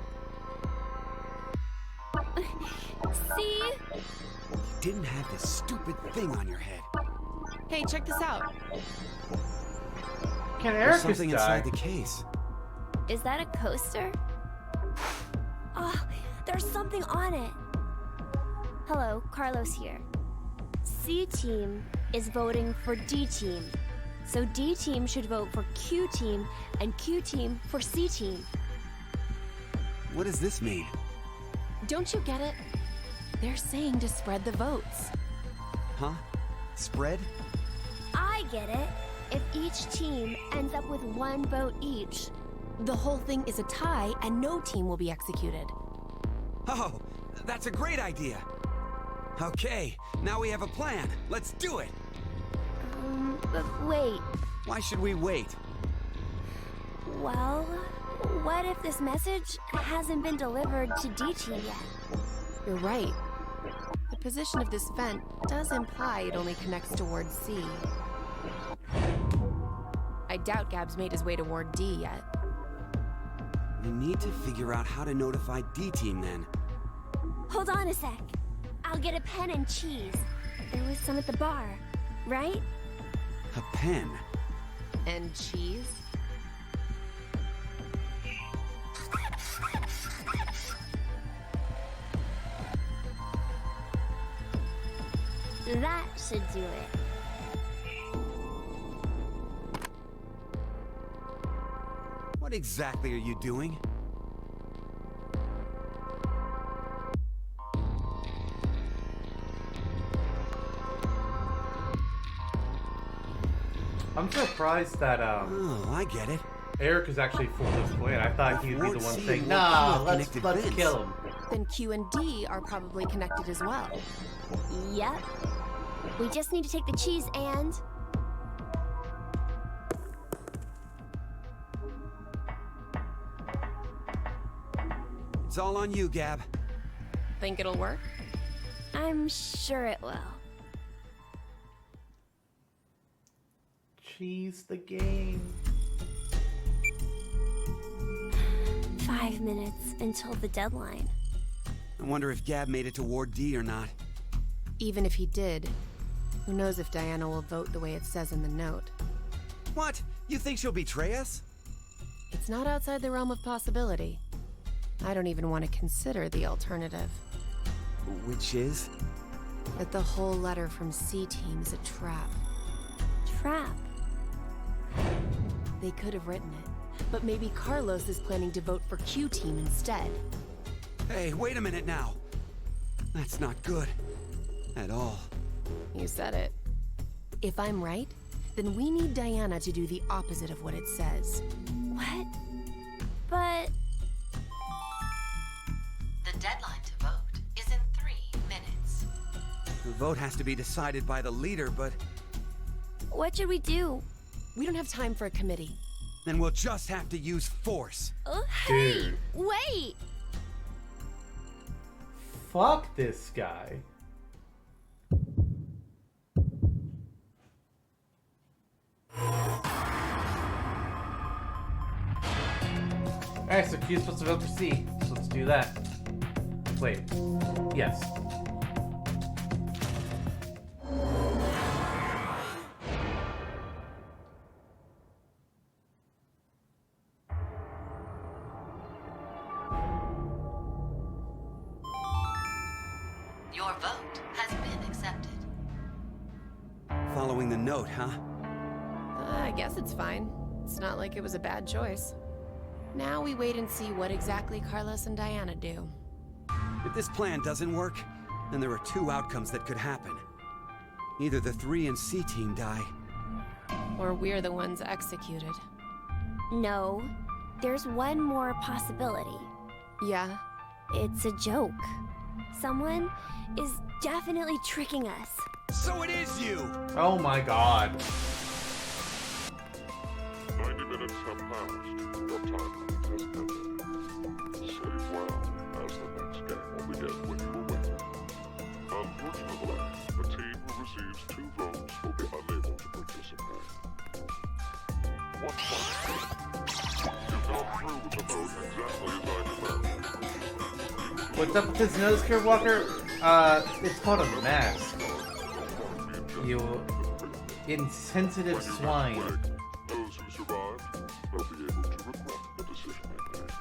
See? You didn't have this stupid thing on your head. Hey, check this out. Can There's Eric something die? inside the case. Is that a coaster? Oh, there's something on it. Hello, Carlos here. C team is voting for D team. So D team should vote for Q team and Q team for C team. What does this mean? Don't you get it? They're saying to spread the votes. Huh? Spread? I get it. If each team ends up with one vote each. The whole thing is a tie and no team will be executed. Oh, that's a great idea. Okay, now we have a plan. Let's do it. But wait. Why should we wait? Well, what if this message hasn't been delivered to D team yet? You're right. The position of this vent does imply it only connects towards C. I doubt Gab's made his way toward D yet. We need to figure out how to notify D team then. Hold on a sec. I'll get a pen and cheese. There was some at the bar, right? A pen? And cheese? That should do it. exactly are you doing? I'm surprised that Oh, I get it. Eric is actually for this plan. I thought he'd be the Ward one C saying, and "Nah, Ward Q let's have connected kill him." Then Q and D are probably connected as well. Yep. We just need to take the cheese and... It's all on you, Gab. Think it'll work? I'm sure it will. Cheese the game. 5 minutes until the deadline. I wonder if Gab made it to Ward D or not. Even if he did, who knows if Diana will vote the way it says in the note. What? You think she'll betray us? It's not outside the realm of possibility. I don't even want to consider the alternative. Which is? That the whole letter from C-Team is a trap. Trap. They could have written it, but maybe Carlos is planning to vote for Q-Team instead. Hey, wait a minute now. That's not good. At all. You said it. If I'm right, then we need Diana to do the opposite of what it says. What? But... The deadline to vote is in 3 minutes. The vote has to be decided by the leader, but... what should we do? We don't have time for a committee. Then we'll just have to use force. Hey! Dude. Wait! Fuck this guy. Alright, so Q's supposed to vote for C. So let's do that. Wait. Yes. Your vote has been accepted. Following the note, huh? I guess it's fine. It's not like it was a bad choice. Now we wait and see what exactly Carlos and Diana do. If this plan doesn't work, then there are 2 outcomes that could happen. Either the 3 and C team die. Or we're the ones executed. No. There's one more possibility. Yeah? It's a joke. Someone is definitely tricking us. So it is you! Oh my god. 90 minutes have passed. Your timeline has ended. Save well, as the next game will begin when you win. Unfortunately, the team who receives 2 votes will be unable to participate. One point. You've gone through with the vote exactly as I demanded. What's up with this nose, Kurt Walker? It's called a mask. You insensitive swine. Those who survive will be able to regret the decision they made,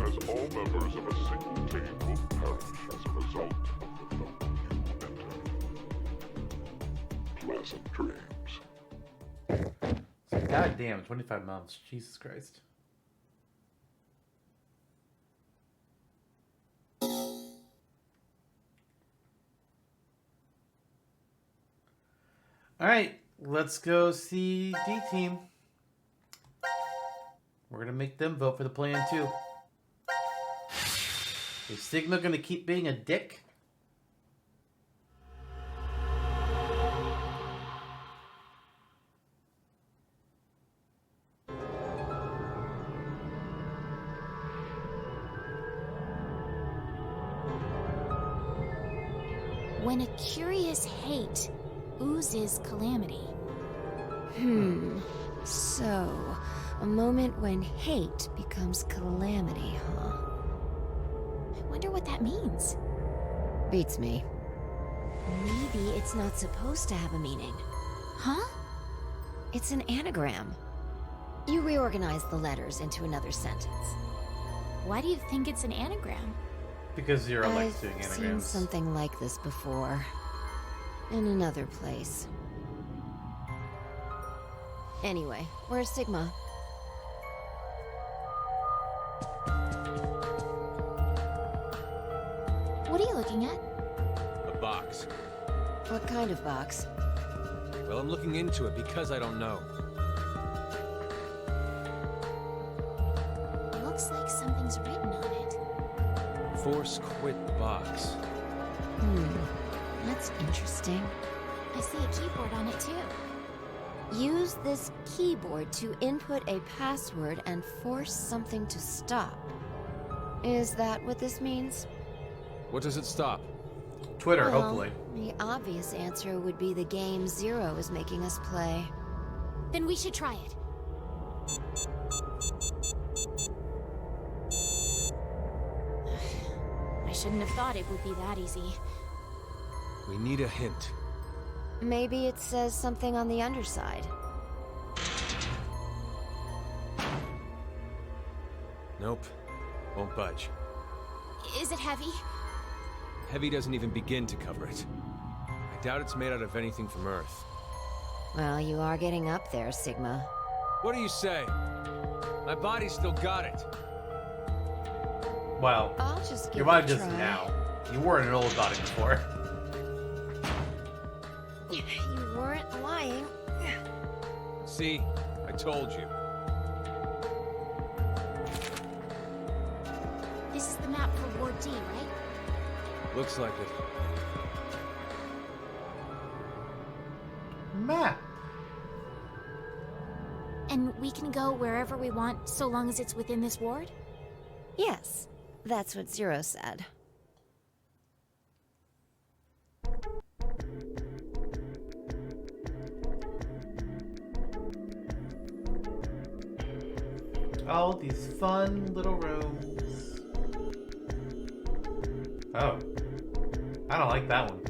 as all members of a single team will perish as a result of the vote you entered. Pleasant dreams. God damn, 25 months. Jesus Christ. Alright, let's go see D team. We're gonna make them vote for the plan too. Is Sigma gonna keep being a dick? When a curious hate oozes calamity. So, a moment when hate becomes calamity, huh? I wonder what that means. Beats me. Maybe it's not supposed to have a meaning. Huh? It's an anagram. You reorganize the letters into another sentence. Why do you think it's an anagram? Because Zero likes I've doing seen anagrams. something like this before. In another place. Anyway, where's Sigma? What are you looking at? A box. What kind of box? Well, I'm looking into it because I don't know. Looks like something's written on it. Force quit box. That's interesting. I see a keyboard on it too. Use this keyboard to input a password and force something to stop. Is that what this means? What does it stop? Twitter, Well, hopefully. The obvious answer would be the game Zero is making us play. Then we should try it. I shouldn't have thought it would be that easy. We need a hint. Maybe it says something on the underside. Nope. Won't budge. Is it heavy? Heavy doesn't even begin to cover it. I doubt it's made out of anything from Earth. Well, you are getting up there, Sigma. What do you say? My body's still got it. Well, I'll just give your it body a does try. now. You weren't an old body before. You weren't lying. See? I told you. This is the map for Ward D, right? Looks like it. Map. And we can go wherever we want so long as it's within this ward? Yes, that's what Zero said. All these fun little rooms. Oh. I don't like that one.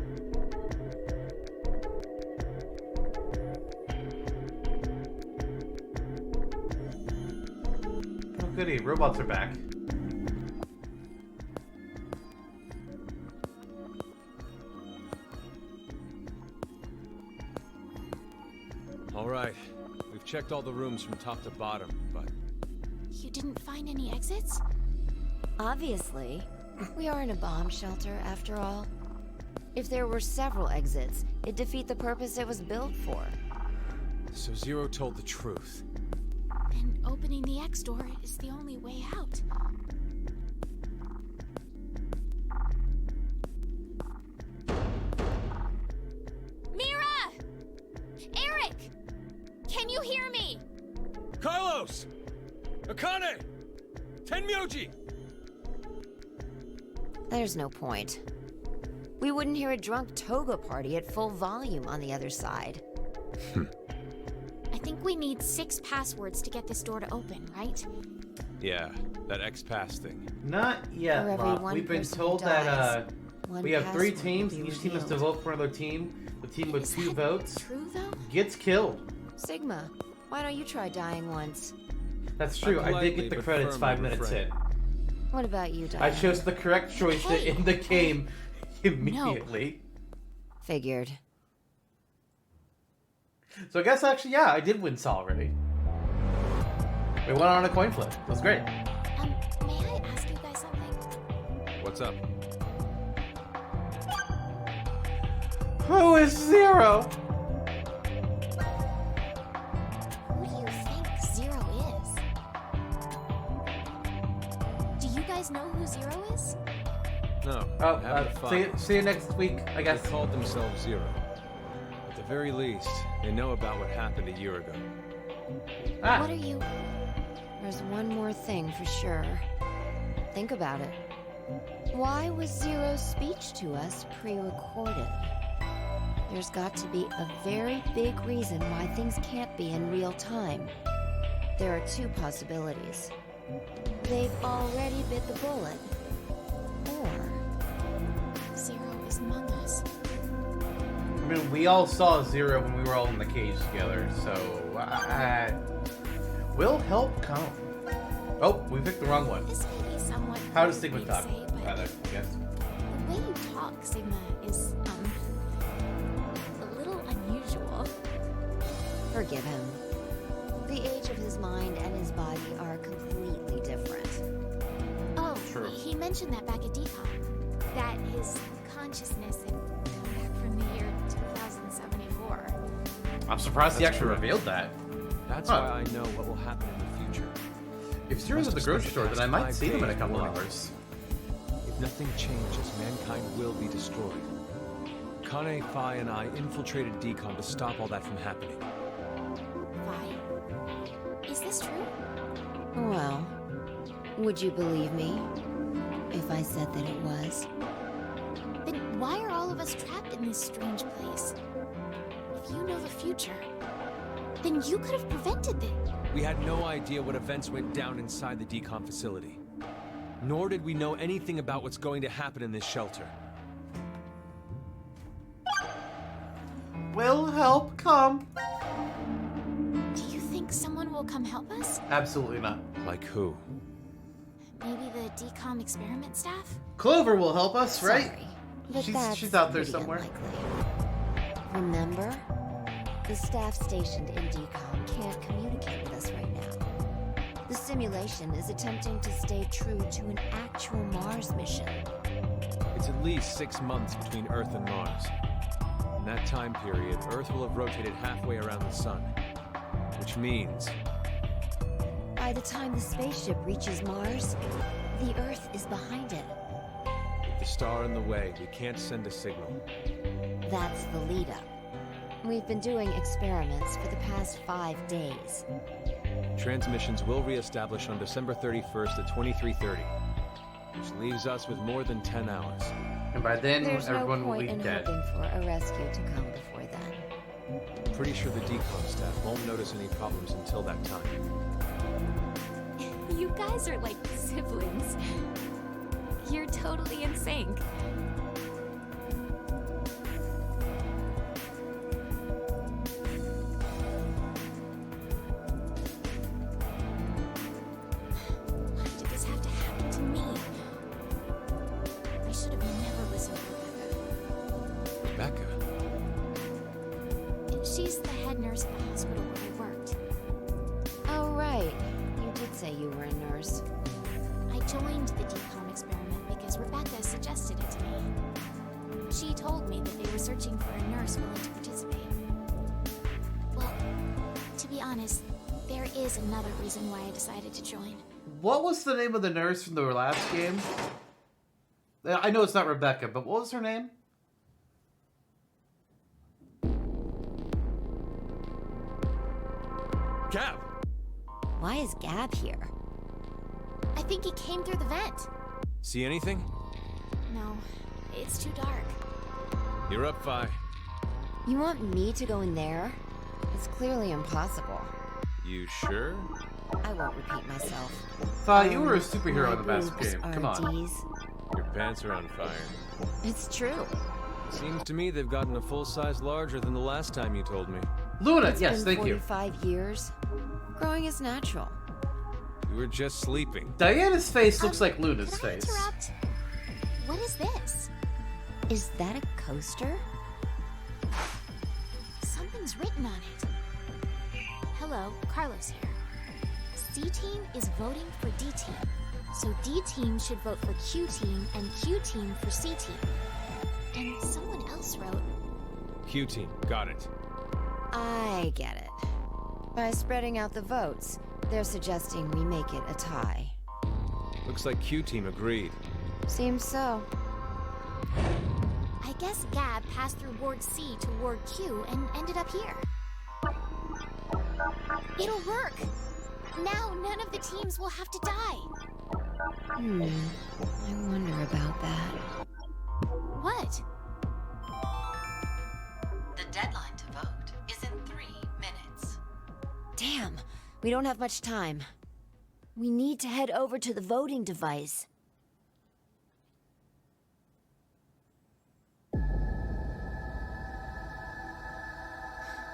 Oh goody, robots are back. All right. We've checked all the rooms from top to bottom, but... You didn't find any exits? Obviously. We are in a bomb shelter, after all. If there were several exits, it'd defeat the purpose it was built for. So Zero told the truth. Then opening the X door is the only way out. Mira! Eric! Can you hear me? Carlos! Akane! Tenmyoji! There's no point. We wouldn't hear a drunk toga party at full volume on the other side. I think we need 6 passwords to get this door to open, right? Yeah, that X-Pass thing. Not yet, For every Rob. one We've been person told who that dies, one we have 3 password will teams, be and each team has to revealed. vote for another team. The team with Is 2 that votes true, though? gets killed. Sigma, why don't you try dying once? That's true. I did get the politely but credits firmly 5 minutes refrain. in. What about you, I Diane? chose the correct choice to Hey, end the game immediately. Figured. So I guess actually, yeah, I did win Saw already. We went on a coin flip. It was great. May I ask you guys something? What's up? Who is Zero? Who do you think Zero is? Do you guys know who Zero is? No. Oh, haven't see you next week, I guess. They called themselves Zero. At the very least, they know about what happened a year ago. Ah. What are you... There's one more thing for sure. Think about it. Why was Zero's speech to us pre-recorded? There's got to be a very big reason why things can't be in real time. There are 2 possibilities. They've already bit the bullet. Or... Zero is among us. I mean, we all saw Zero when we were all in the cage together, so will help come. Oh, we picked the wrong one. This may be somewhat... How rude does Sigma of me to talk? say, but Rather, I guess. The way you talk, Sigma, is, a little unusual. forgive him. The age of his mind and his body are completely different. Oh, True. he mentioned that back at Decon. that his consciousness had come back from the year 2074. I'm surprised he actually revealed that. That's why I know what will happen in the future. If Zero's at the grocery store, then I might see him in a couple hours. If nothing changes, mankind will be destroyed. Kane, Phi, and I infiltrated Decom to stop all that from happening. Why? Is this true? Well, would you believe me if I said that it was? Then why are all of us trapped in this strange place? If you know the future, then you could have prevented this. We had no idea what events went down inside the Decom facility. Nor did we know anything about what's going to happen in this shelter. Will help come? Do you think someone will come help us? Absolutely not. Like who? Maybe the Decom experiment staff? Clover will help us, right? Sorry, but She's out there pretty somewhere. unlikely. Remember? The staff stationed in Decom can't communicate with us right now. The simulation is attempting to stay true to an actual Mars mission. It's at least 6 months between Earth and Mars. In that time period, Earth will have rotated halfway around the sun. Which means... By the time the spaceship reaches Mars, the Earth is behind it. with the star in the way, we can't send a signal. That's the lead-up. We've been doing experiments for the past 5 days. Transmissions will re-establish on December 31st at 23:30, which leaves us with more than 10 hours. And by then, There's everyone no will point be in dead. hoping for a rescue to come before then. I'm pretty sure the decom staff won't notice any problems until that time. You guys are like siblings. You're totally in sync. Why did this have to happen to me? I should have never listened to Rebecca? Rebecca. She's the head nurse at the hospital where I worked. Oh, right. You did say you were a nurse. I joined the decom experiment because Rebecca suggested it to me. She told me that they were searching for a nurse willing to participate. Well, to be honest, there is another reason why I decided to join. What was the name of the nurse from the last game? I know it's not Rebecca, but what was her name? Gab! Why is Gab here? I think he came through the vent. See anything? No, it's too dark. You're up, Phi. You want me to go in there? It's clearly impossible. You sure? I won't repeat myself. Thought you were a superhero My in the past boobs game. are Come on. D's. Your pants are on fire. It's true. Seems to me they've gotten a full size larger than the last time you told me. Luna, It's yes, been thank you. 45 years. Growing is natural. You were just sleeping. Diana's face looks like Luna's Can I face. interrupt? What is this? Is that a coaster? Something's written on it. Hello, Carlos here. C-Team is voting for D-Team. So D-Team should vote for Q-Team and Q-Team for C-Team. And someone else wrote... Q-Team, got it. I get it. By spreading out the votes, they're suggesting we make it a tie. Looks like Q-Team agreed. Seems so. I guess Gab passed through Ward C to Ward Q and ended up here. It'll work! Now none of the teams will have to die. I wonder about that. What? The deadline to vote is in 3 minutes. Damn, we don't have much time. We need to head over to the voting device.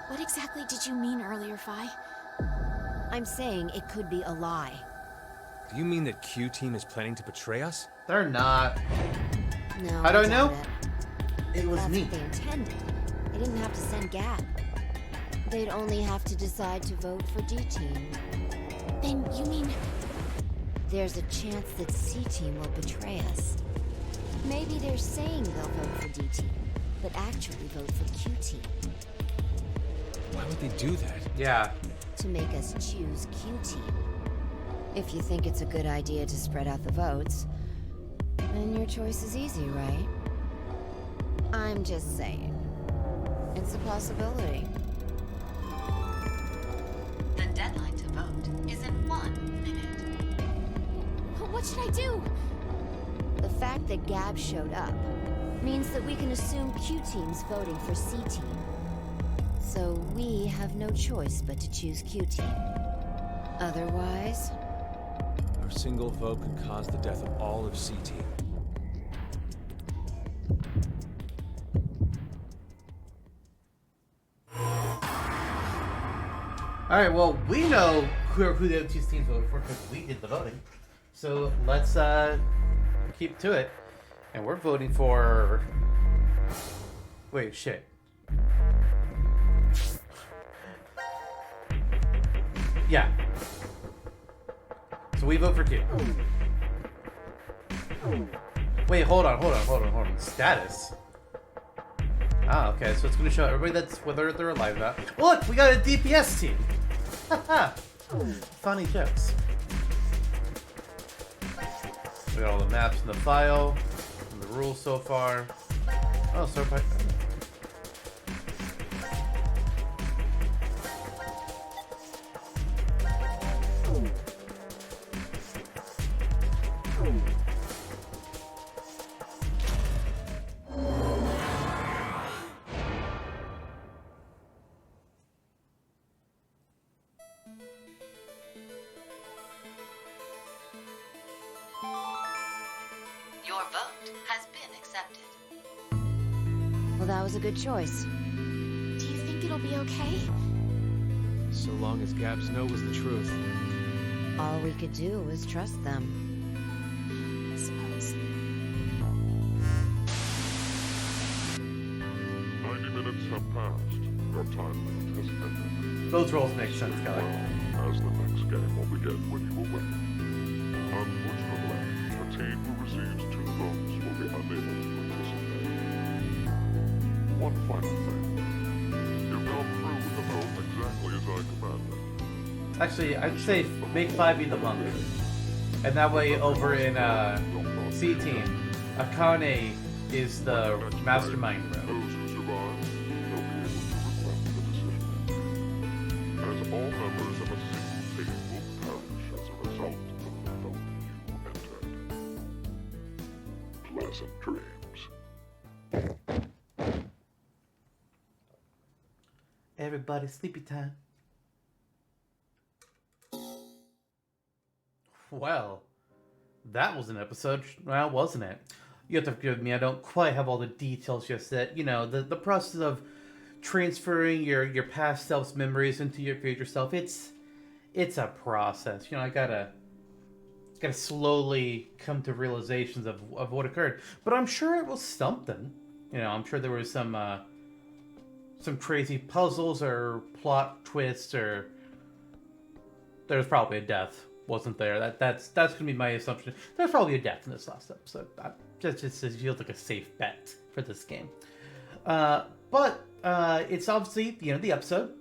What exactly did you mean earlier, Phi? I'm saying it could be a lie. Do you mean that Q-Team is planning to betray us? They're not. No, How do I know? doubt It was That's me. what they intended. They didn't have to send Gab. They'd only have to decide to vote for D-Team. Then you mean... There's a chance that C-Team will betray us. maybe they're saying they'll vote for D team, but actually vote for Q team. Why would they do that? Yeah. To make us choose Q team. If you think it's a good idea to spread out the votes, then your choice is easy, right? I'm just saying. It's a possibility. The deadline to vote is in 1 minute. What should I do? The fact that Gab showed up means that we can assume Q team's voting for C team. So we have no choice but to choose Q team. Otherwise, Our single vote could cause the death of all of C Team. Alright, well, we know who the other two teams voted for because we did the voting. So let's keep to it. And we're voting for... Wait, shit. Yeah. So we vote for Q. Wait, hold on. Status. Ah, okay, so it's gonna show everybody that's whether they're alive or not. Look, we got a DPS team! Haha! Funny jokes. We got all the maps in the file, and the rules so far. Oh, so Your vote has been accepted. well, that was a good choice. Do you think it'll be okay? So long as Gab's no was the truth. All we could do was trust them. I suppose. 90 minutes have passed. Your time limit has ended. those roles make sense, Kelly. Well, as the next game will begin when you will win. Unfortunately, the team who receives 2 votes will be unable to participate. One final thing. You've gone through with the vote exactly as I commanded. Actually, I'd say make 5 be the monk. And that way, over in C team, Akane is the mastermind bro. Those who survive will be able to request the decision. As all members of a single team will perish as a result of the vote you entered. Pleasant dreams. Everybody, sleepy time. Well, that was an episode, well, wasn't it? You have to forgive me, I don't quite have all the details just yet. You know, the process of transferring your past self's memories into your future self, it's a process. You know, I gotta slowly come to realizations of what occurred. But I'm sure it was something. You know, I'm sure there was some crazy puzzles or plot twists, or there's probably a death. Wasn't there? That's gonna be my assumption. There's probably a death in this last episode. Just feels like a safe bet for this game. But it's obviously the end of the episode,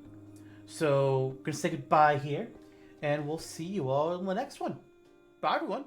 so we're gonna say goodbye here, and we'll see you all in the next one. Bye, everyone.